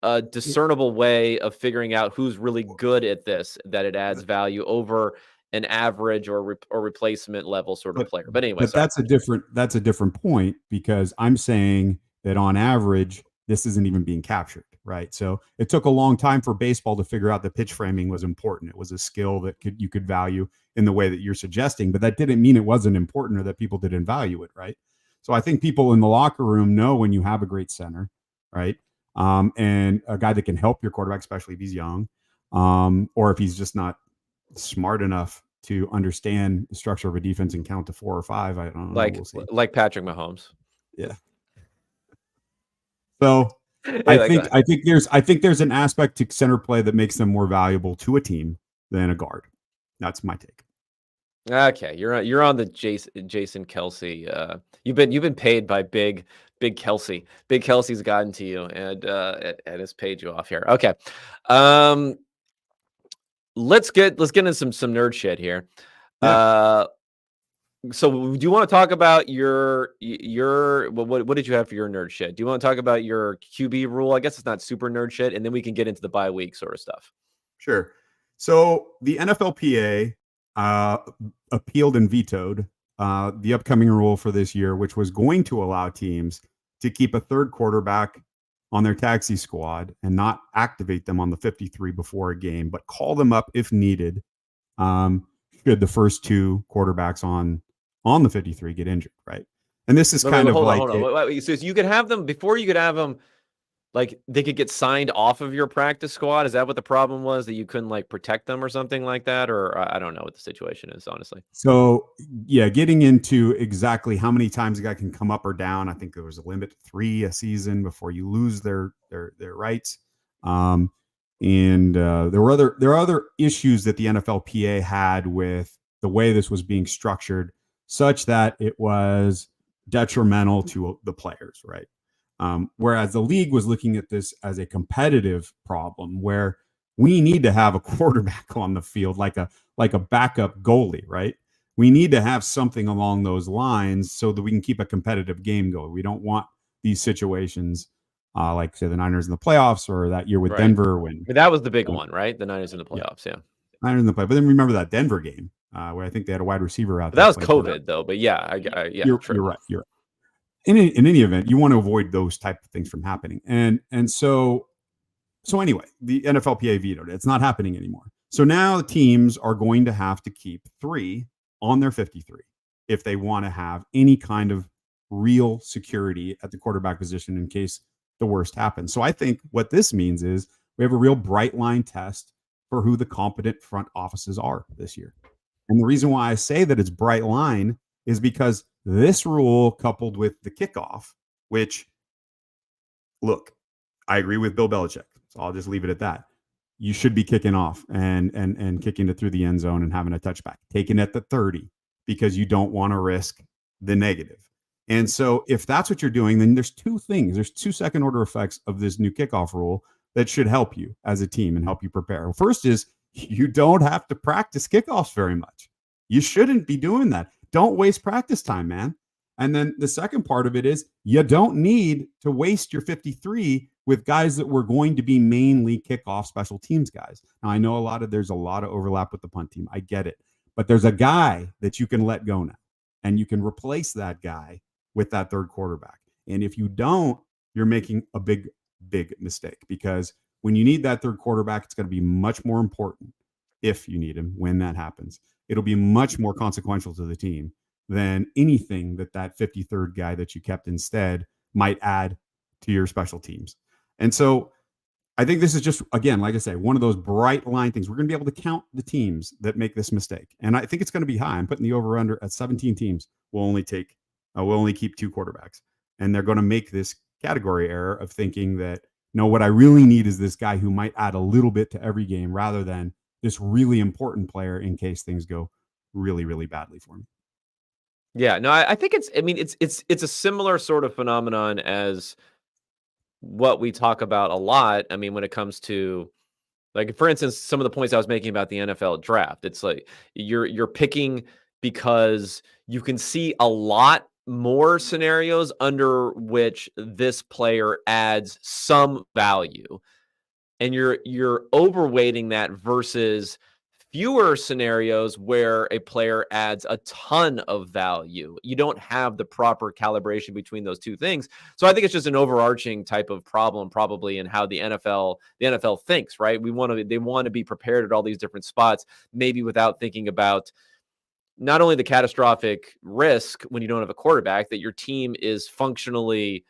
a discernible way of figuring out who's really good at this, that it adds value over an average or replacement level sort of player. But anyway, that's a different point, because I'm saying that on average, this isn't even being captured, right? So it took a long time for baseball to figure out that pitch framing was important. It was a skill that you could value in the way that you're suggesting, but that didn't mean it wasn't important or that people didn't value it, right? So I think people in the locker room know when you have a great center, right? And a guy that can help your quarterback, especially if he's young, or if he's just not smart enough to understand the structure of a defense and count to 4 or 5. I don't know. We'll see. Like Patrick Mahomes. Yeah. So I think there's an aspect to center play that makes them more valuable to a team than a guard. That's my take. Okay, you're on the Jason Kelsey. You've been paid by Big Kelsey. Big Kelsey's gotten to you and has paid you off here. Okay, um, let's get into some nerd shit here. Yeah, Uh, so do you want to talk about your what did you have for your nerd shit? Do you want to talk about your QB rule? I guess it's not super nerd shit, and then we can get into the bye week sort of stuff. sure. So the NFLPA appealed and vetoed the upcoming rule for this year, which was going to allow teams to keep a third quarterback on their taxi squad and not activate them on the 53 before a game, but call them up if needed. Should the first two quarterbacks on the 53 get injured, right? And this is kind of hold like on, hold on. Wait, so you could have them before you could have them. Like, they could get signed off of your practice squad? Is that what the problem was, that you couldn't, like, protect them or something like that? Or I don't know what the situation is, honestly. So, yeah, getting into exactly how many times a guy can come up or down. I think there was a limit to 3 a season before you lose their rights. And there are other issues that the NFLPA had with the way this was being structured, such that it was detrimental to the players, right? Whereas the league was looking at this as a competitive problem, where we need to have a quarterback on the field, like a backup goalie, right? We need to have something along those lines so that we can keep a competitive game going. We don't want these situations like, say, the Niners in the playoffs, or that year with Right. Denver when I mean, that was the big one, right? The Niners in the playoffs, yeah. Niners in the play. But then remember that Denver game where I think they had a wide receiver out But there. that was playing COVID, though. But yeah, yeah, you're true. right. You're right. In any event, you want to avoid those type of things from happening. And so anyway, the NFLPA vetoed it. It's not happening anymore. So now the teams are going to have to keep 3 on their 53 if they want to have any kind of real security at the quarterback position in case the worst happens. So I think what this means is we have a real bright line test for who the competent front offices are this year. And the reason why I say that it's bright line is because this rule, coupled with the kickoff, which, look, I agree with Bill Belichick, so I'll just leave it at that. You should be kicking off and kicking it through the end zone and having a touchback, taking it at the 30, because you don't want to risk the negative. And so if that's what you're doing, then there's 2 things. There's 2 second order effects of this new kickoff rule that should help you as a team and help you prepare. First is you don't have to practice kickoffs very much. You shouldn't be doing that. Don't waste practice time, man. And then the second part of it is you don't need to waste your 53 with guys that were going to be mainly kickoff special teams guys. Now, I know there's a lot of overlap with the punt team. I get it. But there's a guy that you can let go now, and you can replace that guy with that third quarterback. And if you don't, you're making a big, big mistake, because when you need that third quarterback, it's going to be much more important if you need him when that happens. It'll be much more consequential to the team than anything that 53rd guy that you kept instead might add to your special teams. And so I think this is just, again, like I say, one of those bright line things. We're going to be able to count the teams that make this mistake. And I think it's going to be high. I'm putting the over under at 17 teams. We'll only keep 2 quarterbacks. And they're going to make this category error of thinking that, no, what I really need is this guy who might add a little bit to every game, rather than this really important player in case things go really, really badly for me. Yeah, no, I think it's a similar sort of phenomenon as what we talk about a lot. I mean, when it comes to, like, for instance, some of the points I was making about the NFL draft, it's like you're picking because you can see a lot more scenarios under which this player adds some value, and you're overweighting that versus fewer scenarios where a player adds a ton of value. You don't have the proper calibration between those 2 things. So I think it's just an overarching type of problem, probably, in how the NFL thinks, right? They want to be prepared at all these different spots, maybe without thinking about not only the catastrophic risk when you don't have a quarterback, that your team is functionally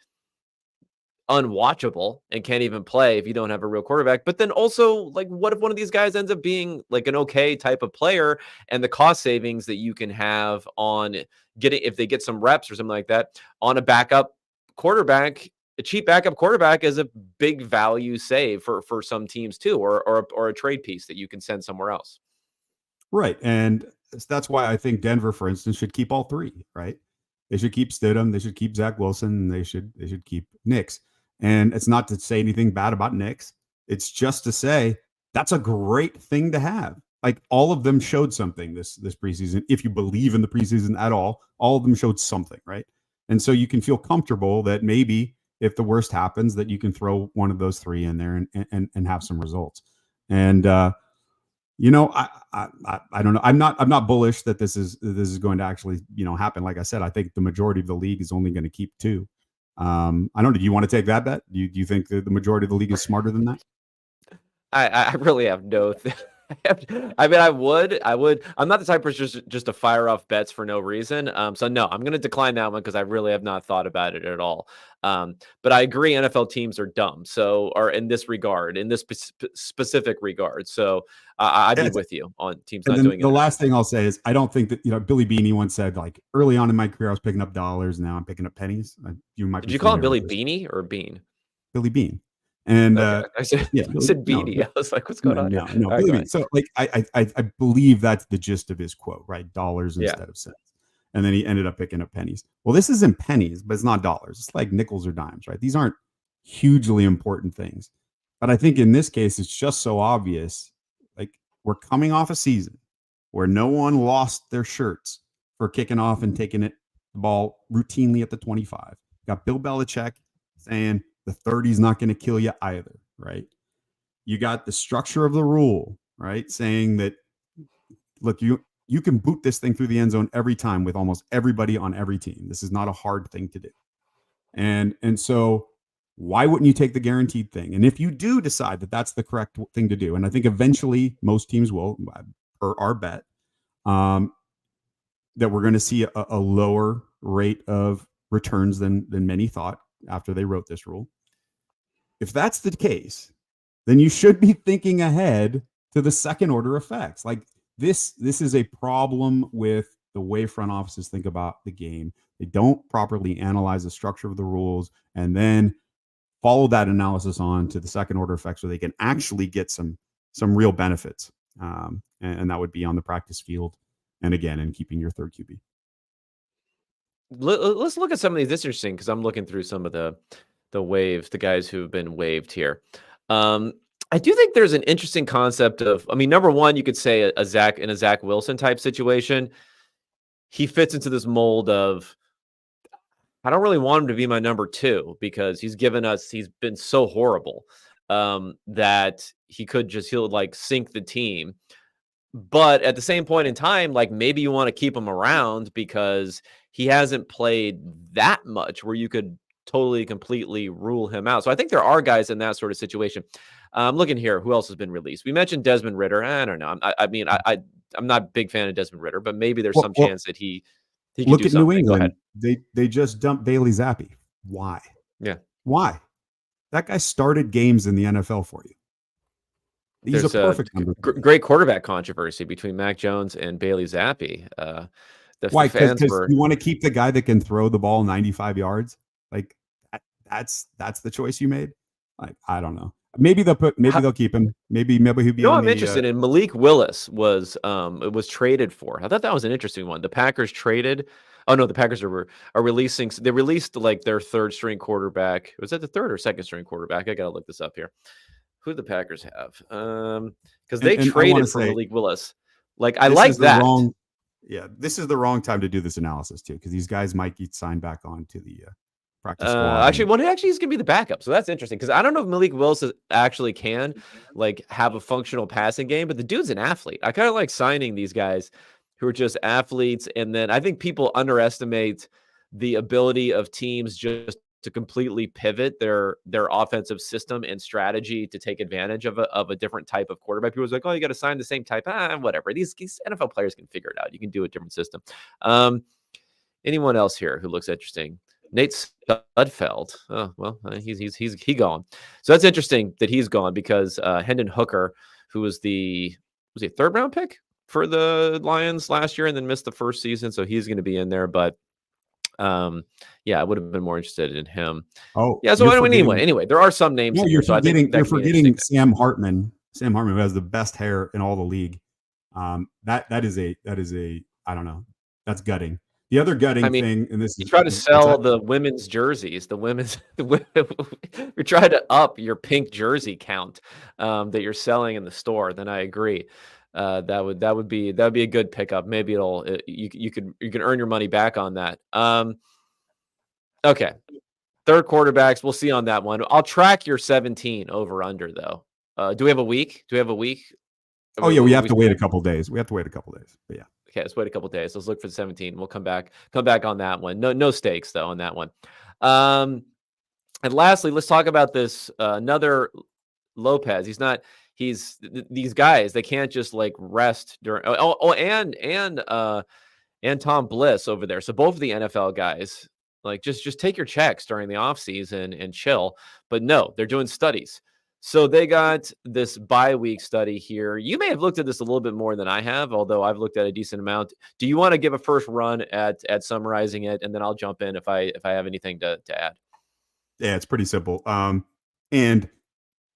unwatchable and can't even play if you don't have a real quarterback. But then also, like, what if one of these guys ends up being like an okay type of player, and the cost savings that you can have on getting, if they get some reps or something like that, on a backup quarterback, a cheap backup quarterback is a big value save for some teams too, or a trade piece that you can send somewhere else. Right. And that's why I think Denver, for instance, should keep all three, right? They should keep Stidham, they should keep Zach Wilson, and they should keep Nix. And it's not to say anything bad about Nix. It's just to say that's a great thing to have. Like, all of them showed something this preseason. If you believe in the preseason at all of them showed something, right? And so you can feel comfortable that maybe if the worst happens, that you can throw one of those three in there and have some results. And you know, I don't know. I'm not bullish that this is going to actually, you know, happen. Like I said, I think the majority of the league is only going to keep two. I don't know. Do you want to take that bet? Do you think that the majority of the league is smarter than that? I really have no. I mean, I would. I'm not the type of person just to fire off bets for no reason. So no, I'm going to decline that one because I really have not thought about it at all. But I agree, NFL teams are dumb. So, or in this regard, in this specific regard. So I'd be with you on teams not doing it. The last thing I'll say is I don't think that, you know, Billy Beanie once said, like, early on in my career I was picking up dollars. Now I'm picking up pennies. Did you call him Billy Beanie or Bean? Billy Bean. And okay. I said Beanie. No, I was like, what's going on? No, Billy Bean. So, like, I believe that's the gist of his quote, right? Dollars instead of cents. And then he ended up picking up pennies. Well, this isn't pennies, but it's not dollars. It's like nickels or dimes, right? These aren't hugely important things. But I think in this case, it's just so obvious. Like, we're coming off a season where no one lost their shirts for kicking off and taking the ball routinely at the 25. Got Bill Belichick saying the 30 is not going to kill you either, right? You got the structure of the rule, right? Saying that, look, you can boot this thing through the end zone every time with almost everybody on every team. This is not a hard thing to do. And so why wouldn't you take the guaranteed thing? And if you do decide that that's the correct thing to do, and I think eventually most teams will, per our bet, that we're going to see a lower rate of returns than many thought after they wrote this rule. If that's the case, then you should be thinking ahead to the second order effects. Like, this is a problem with the way front offices think about the game. They don't properly analyze the structure of the rules and then follow that analysis on to the second order effects so they can actually get some real benefits. And that would be on the practice field and, again, in keeping your third QB. Let's look at some of these. This is interesting because I'm looking through some of the guys who've been waived here. I do think there's an interesting concept of, I mean, number one, you could say a Zach Wilson type situation. He fits into this mold of, I don't really want him to be my number two because he's been so horrible that he'll like sink the team. But at the same point in time, like, maybe you want to keep him around because he hasn't played that much where you could totally, completely rule him out. So I think there are guys in that sort of situation. I'm looking here. Who else has been released? We mentioned Desmond Ridder. I don't know. I'm not a big fan of Desmond Ridder, but maybe there's some chance that he can look do at something. New England. They just dumped Bailey Zappi. Why? Yeah. Why? That guy started games in the NFL for you. He's a perfect great quarterback controversy between Mac Jones and Bailey Zappi. Why? Because you want to keep the guy that can throw the ball 95 yards. Like, that's the choice you made. Like, I don't know. Maybe they'll keep him. Maybe he'll be. I'm interested in Malik Willis was traded for. I thought that was an interesting one. The Packers traded. Oh no, the Packers are releasing. They released like their third string quarterback. Was that the third or second string quarterback? I gotta look this up here. Who do the Packers have? Because they traded for Malik Willis. Like, I like that. This is the wrong time to do this analysis too, because these guys might get signed back on to the practice squad. Actually, he's gonna be the backup, so that's interesting because I don't know if Malik Willis actually can like have a functional passing game, but the dude's an athlete. I kind of like signing these guys who are just athletes, and then I think people underestimate the ability of teams just to completely pivot their offensive system and strategy to take advantage of a different type of quarterback. People was like, oh, you got to sign the same type. Whatever. These NFL players can figure it out. You can do a different system. Anyone else here who looks interesting? Nate Sudfeld. Oh, well, he's gone. So that's interesting that he's gone because Hendon Hooker, who was a third round pick for the Lions last year and then missed the first season. So he's going to be in there, but I would have been more interested in him. Oh, yeah. So anyway, there are some names. You're forgetting Sam Hartman. Sam Hartman, who has the best hair in all the league. That is a I don't know. That's gutting. The other gutting I mean, thing, and this you is try to what's sell that? the women's jerseys, you're trying to up your pink jersey count that you're selling in the store. Then I agree. That would be a good pickup. Maybe you can earn your money back on that. Okay, third quarterbacks. We'll see on that one. I'll track your 17 over under though. Do we have a week? Do we have a week? Oh yeah, we have to wait a couple days. We have to wait a couple days. But yeah. Okay, let's wait a couple days. Let's look for the 17. We'll come back on that one. No stakes though on that one. And lastly, let's talk about this another Lopez. These guys, they can't just like rest during and Tom Bliss over there. So both of the NFL guys, like just take your checks during the offseason and chill. But no, they're doing studies. So they got this bye week study here. You may have looked at this a little bit more than I have, although I've looked at a decent amount. Do you want to give a first run at summarizing it, and then I'll jump in if I have anything to add? Yeah, it's pretty simple. And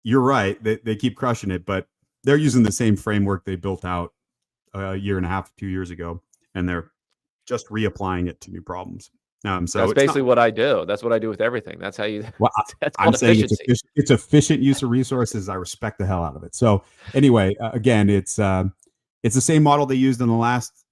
you're right. They keep crushing it, but they're using the same framework they built out a year and a half, 2 years ago, and they're just reapplying it to new problems. So That's basically what I do. That's what I do with everything. That's how you. Well, That's I'm called saying efficiency. it's efficient use of resources. I respect the hell out of it. So anyway, again, it's the same model they used in the last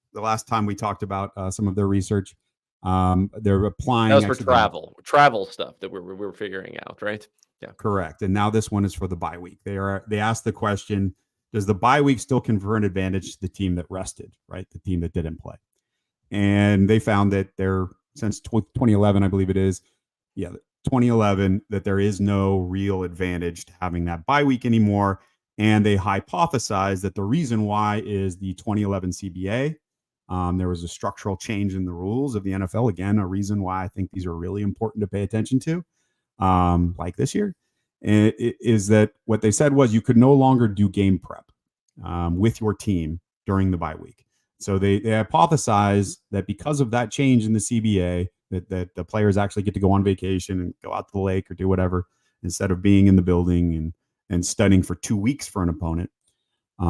time we talked about some of their research. They're applying. That was for travel stuff that we're figuring out, right? Yeah, correct. And now this one is for the bye week. They asked the question: does the bye week still confer an advantage to the team that rested, right? The team that didn't play, and they found that since 2011, I believe it is. Yeah, 2011, that there is no real advantage to having that bye week anymore. And they hypothesized that the reason why is the 2011 CBA. There was a structural change in the rules of the NFL. Again, a reason why I think these are really important to pay attention to, like this year, is that what they said was you could no longer do game prep with your team during the bye week. So they hypothesize that because of that change in the CBA, that the players actually get to go on vacation and go out to the lake or do whatever instead of being in the building and studying for 2 weeks for an opponent.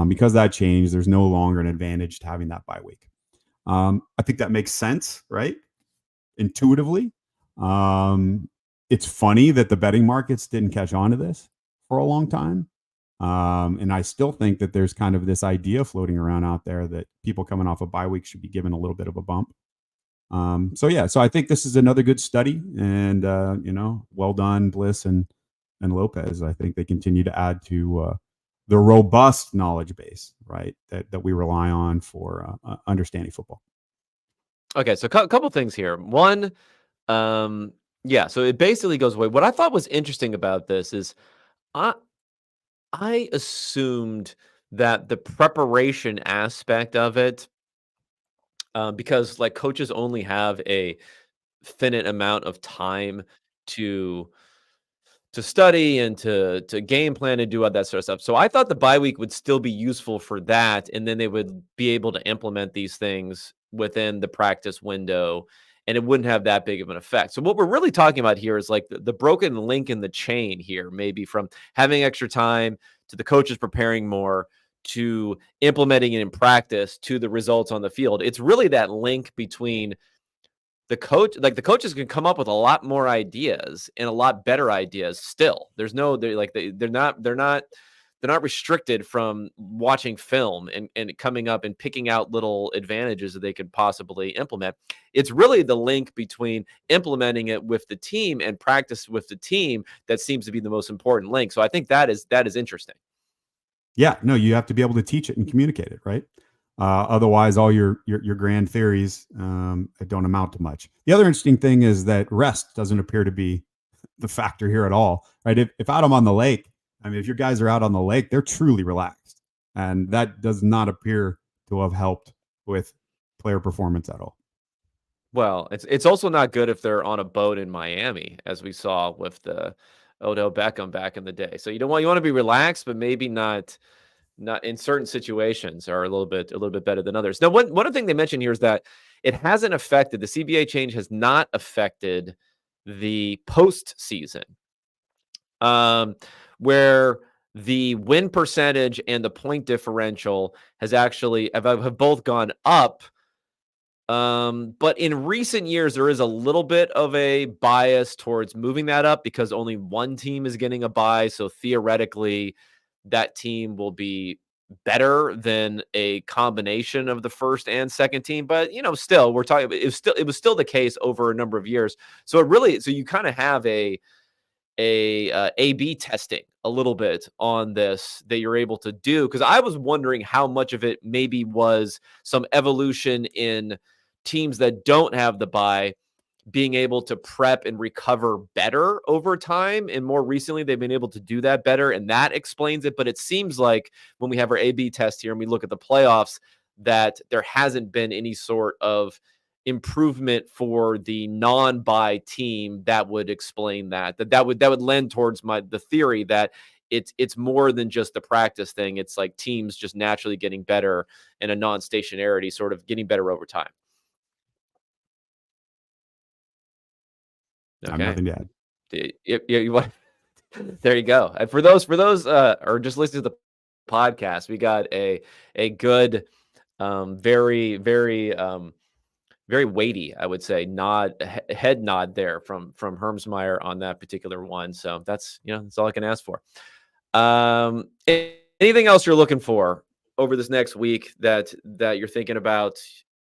Because that changed, there's no longer an advantage to having that bye week. I think that makes sense, right? Intuitively. It's funny that the betting markets didn't catch on to this for a long time. And I still think that there's kind of this idea floating around out there that people coming off a bye week should be given a little bit of a bump. So I think this is another good study, and well done, Bliss and Lopez. I think they continue to add to the robust knowledge base, right, that we rely on for understanding football. Okay, so a couple things here. One, yeah, so it basically goes away. What I thought was interesting about this is I assumed that the preparation aspect of it, because like coaches only have a finite amount of time to study and to game plan and do all that sort of stuff. So I thought the bye week would still be useful for that, and then they would be able to implement these things within the practice window, and it wouldn't have that big of an effect. So what we're really talking about here is like the broken link in the chain here, maybe from having extra time to the coaches preparing more to implementing it in practice to the results on the field. It's really that link between the coaches can come up with a lot more ideas and a lot better ideas still. They're not restricted from watching film and coming up and picking out little advantages that they could possibly implement. It's really the link between implementing it with the team and practice with the team that seems to be the most important link. So I think that is interesting. Yeah, no, you have to be able to teach it and communicate it, right? Otherwise, all your grand theories don't amount to much. The other interesting thing is that rest doesn't appear to be the factor here at all, right? If out on the lake, I mean, if your guys are out on the lake, they're truly relaxed, and that does not appear to have helped with player performance at all. Well, it's also not good if they're on a boat in Miami, as we saw with the Odell Beckham back in the day. So you want to be relaxed, but maybe not in certain situations are a little bit better than others. Now, one other thing they mentioned here is that it hasn't affected the CBA change has not affected the postseason, where the win percentage and the point differential have both gone up. But in recent years, there is a little bit of a bias towards moving that up because only one team is getting a bye. So theoretically, that team will be better than a combination of the first and second team. But still, we're talking. It was still the case over a number of years. So you kind of have A/B testing a little bit on this that you're able to do, because I was wondering how much of it maybe was some evolution in teams that don't have the bye being able to prep and recover better over time, and more recently they've been able to do that better, and that explains it. But it seems like when we have our A/B test here and we look at the playoffs, that there hasn't been any sort of improvement for the non-bye team that would explain that would lend towards the theory that it's more than just the practice thing. It's like teams just naturally getting better and a non-stationarity sort of getting better over time. I have nothing to add. There you go. And for those or just listening to the podcast, we got a good, very, very, very weighty, I would say, head nod there from Hermsmeyer on that particular one. So that's all I can ask for. Anything else you're looking for over this next week that you're thinking about,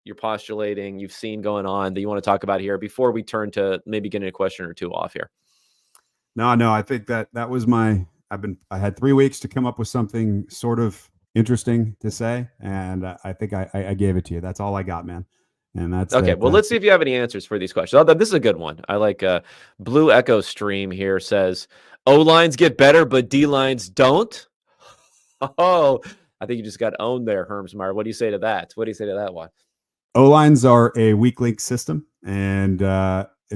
you're postulating, you've seen going on that you want to talk about here before we turn to maybe getting a question or two off here? No, I think that was I had 3 weeks to come up with something sort of interesting to say, and I think I gave it to you. That's all I got, man. And that's okay. Well, let's see if you have any answers for these questions. This is a good one. I like Blue Echo Stream here says O-lines get better, but D-lines don't. Oh, I think you just got owned there, Hermsmeyer. What do you say to that? What do you say to that one? O-lines are a weak link system, and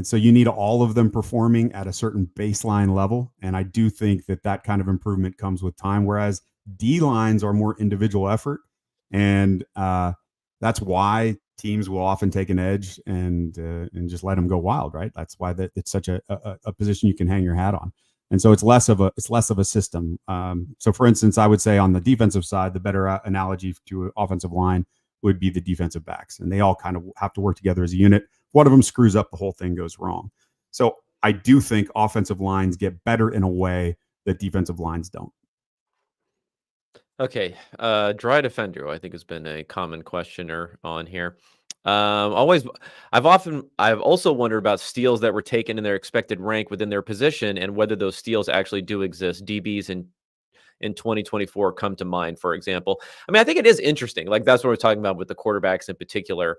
so you need all of them performing at a certain baseline level. And I do think that kind of improvement comes with time, whereas D-lines are more individual effort, and that's why teams will often take an edge and just let them go wild, right? That's why it's such a position you can hang your hat on. And so it's less of a system. So for instance, I would say on the defensive side, the better analogy to offensive line would be the defensive backs, and they all kind of have to work together as a unit. If one of them screws up, the whole thing goes wrong. So I do think offensive lines get better in a way that defensive lines don't. Okay. Dry defender, I think, has been a common questioner on here. I've also wondered about steals that were taken in their expected rank within their position and whether those steals actually do exist. DBs in 2024 come to mind, for example. I mean, I think it is interesting. Like, that's what we're talking about with the quarterbacks in particular.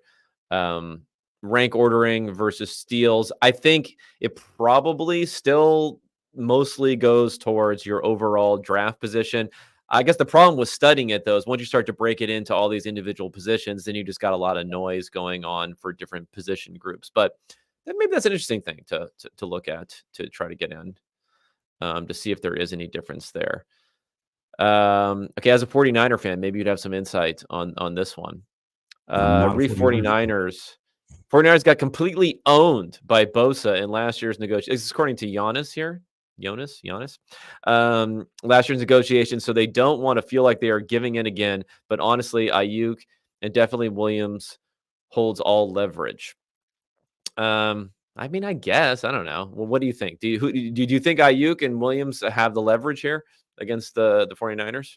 Rank ordering versus steals. I think it probably still mostly goes towards your overall draft position. I guess the problem with studying it, though, is once you start to break it into all these individual positions, then you just got a lot of noise going on for different position groups. But maybe that's an interesting thing to look at, to try to get in, to see if there is any difference there. Okay, as a 49er fan, maybe you'd have some insight on this one. Reef 49ers. 49ers got completely owned by Bosa in last year's negotiation. This is according to Giannis here. Jonas. Last year's negotiation, so they don't want to feel like they are giving in again. But honestly, Ayuk and definitely Williams holds all leverage. I mean, I guess, I don't know. Well, what do you think? Do you think Ayuk and Williams have the leverage here against the 49ers?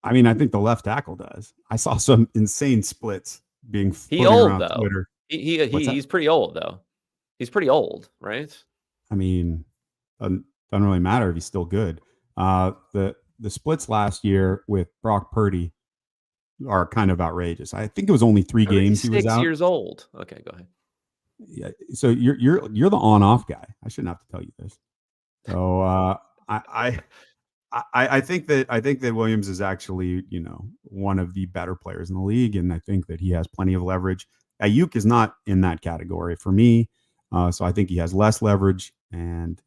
I mean, I think the left tackle does. I saw some insane splits being floating around though. Twitter. He's pretty old though. He's pretty old, right? I mean, doesn't really matter if he's still good. The splits last year with Brock Purdy are kind of outrageous. I think it was only 3 games he was out. 6 years old. Okay, go ahead. Yeah, so you're the on-off guy. I shouldn't have to tell you this. So I think that Williams is actually, one of the better players in the league, and I think that he has plenty of leverage. Ayuk is not in that category for me. So I think he has less leverage, and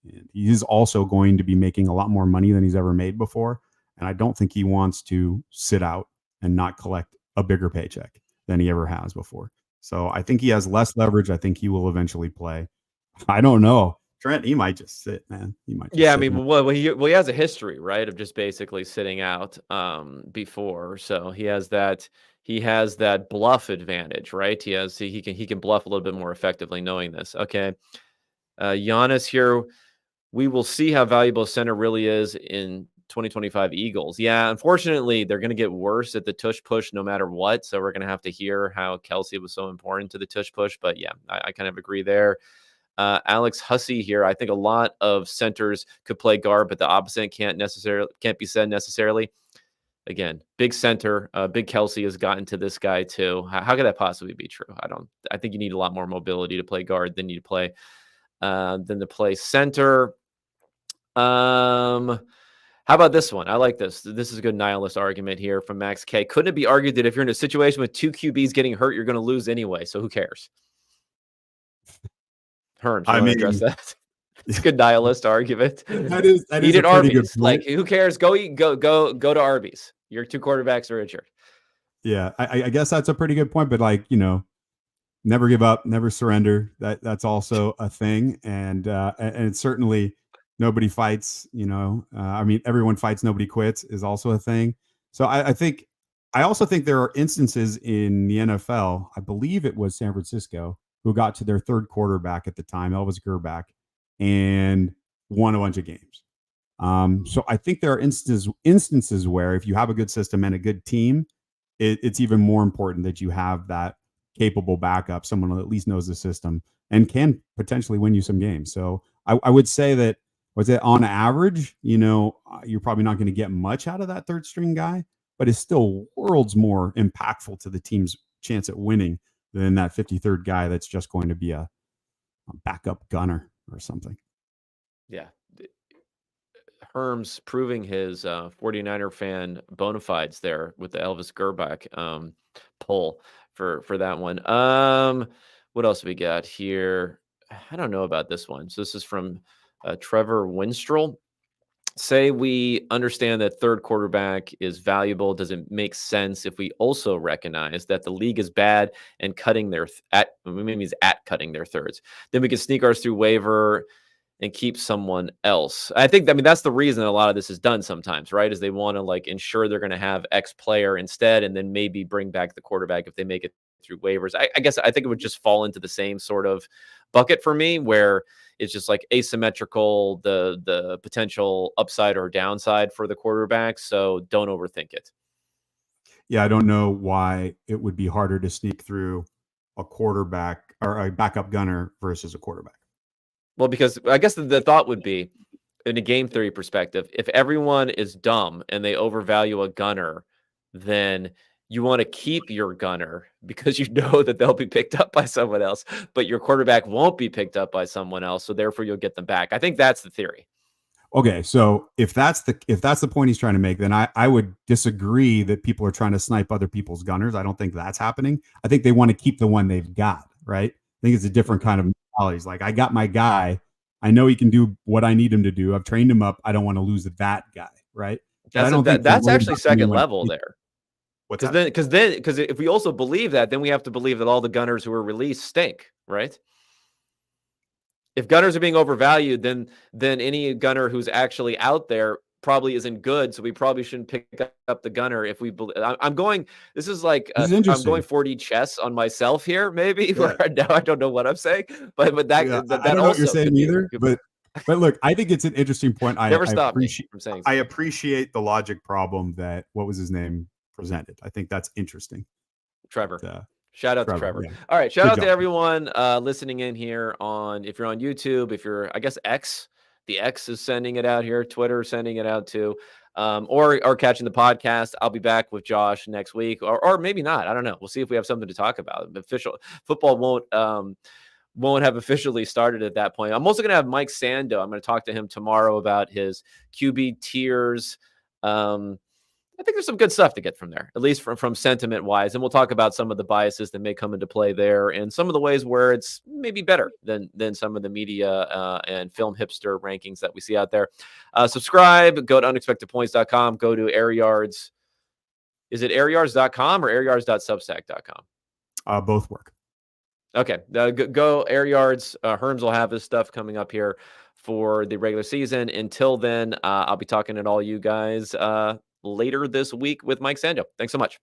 he is also going to be making a lot more money than he's ever made before. And I don't think he wants to sit out and not collect a bigger paycheck than he ever has before. So I think he has less leverage. I think he will eventually play. I don't know. Trent, he might just sit, man. He might just Yeah, I sit mean, now. he has a history, right, of just basically sitting out before, so he has that bluff advantage, right? He can bluff a little bit more effectively knowing this. Okay, Giannis here. We will see how valuable center really is in 2025 Eagles. Yeah, unfortunately, they're going to get worse at the tush push no matter what. So we're going to have to hear how Kelsey was so important to the tush push. But yeah, I kind of agree there. Alex Hussey here. I think a lot of centers could play guard, but the opposite can't be said necessarily. Again, big center, big Kelsey has gotten to this guy too. How could that possibly be true? I think you need a lot more mobility to play guard than to play center. How about this one? I like this. This is a good nihilist argument here from Max K. Couldn't it be argued that if you're in a situation with two QBs getting hurt, you're going to lose anyway? So who cares? Herms, you want to address that? It's a good nihilist argument. That is Eat a at pretty Arby's. good point. Like, who cares? Go to Arby's. Your two quarterbacks are injured. Yeah, I guess that's a pretty good point. But like, never give up, never surrender. That's also a thing, and it's certainly nobody fights. I mean, everyone fights, nobody quits is also a thing. So I also think there are instances in the NFL. I believe it was San Francisco who got to their third quarterback at the time, Elvis Grbac, and won a bunch of games. So I think there are instances where if you have a good system and a good team, it's even more important that you have that capable backup, someone who at least knows the system and can potentially win you some games. So I would say that on average, you're probably not going to get much out of that third string guy, but it's still worlds more impactful to the team's chance at winning than that 53rd guy that's just going to be a backup gunner or something. Yeah. Herms proving his 49er fan bona fides there with the Elvis Grbac poll for that one. What else we got here? I don't know about this one. So this is from Trevor Winstrel. Say we understand that third quarterback is valuable. Does it make sense if we also recognize that the league is bad and cutting their cutting their thirds? Then we can sneak ours through waiver and keep someone else. I mean, that's the reason a lot of this is done sometimes, right? Is they want to like ensure they're going to have X player instead, and then maybe bring back the quarterback if they make it through waivers. I think it would just fall into the same sort of bucket for me, where it's just like asymmetrical, the potential upside or downside for the quarterback. So don't overthink it. Yeah, I don't know why it would be harder to sneak through a quarterback or a backup gunner versus a quarterback. Well, because I guess the thought would be, in a game theory perspective, if everyone is dumb and they overvalue a gunner, then you want to keep your gunner because you know that they'll be picked up by someone else, but your quarterback won't be picked up by someone else. So therefore you'll get them back. I think that's the theory. Okay. So if that's the point he's trying to make, then I would disagree that people are trying to snipe other people's gunners. I don't think that's happening. I think they want to keep the one they've got, right? I think it's a different kind of mentality. It's like, I got my guy. I know he can do what I need him to do. I've trained him up. I don't want to lose that guy, right? That's actually second level there. Because if we also believe that, then we have to believe that all the gunners who are released stink, right? If gunners are being overvalued, then any gunner who's actually out there probably isn't good. So we probably shouldn't pick up the gunner if we believe. I'm going 4D chess on myself here, maybe. Yeah. Where now I don't know what I'm saying, but that I that don't know what you're saying either. But look, I think it's an interesting point. Never stop me from saying something. I appreciate the logic problem that what was his name presented. I think that's interesting. Trevor. Shout out to Trevor. Yeah. All right. Shout out to everyone listening in here if you're on YouTube, if you're, I guess, X, the X is sending it out here. Twitter is sending it out too. Or catching the podcast. I'll be back with Josh next week or maybe not. I don't know. We'll see if we have something to talk about. Official football won't have officially started at that point. I'm also going to have Mike Sando. I'm going to talk to him tomorrow about his QB tiers. I think there's some good stuff to get from there, at least from sentiment wise. And we'll talk about some of the biases that may come into play there and some of the ways where it's maybe better than some of the media and film hipster rankings that we see out there. Subscribe, go to unexpectedpoints.com, go to Air Yards. Is it airyards.com or airyards.substack.com? Both work. Okay, go air yards. Herms will have his stuff coming up here for the regular season. Until then, I'll be talking to all you guys later this week with Mike Sando. Thanks so much.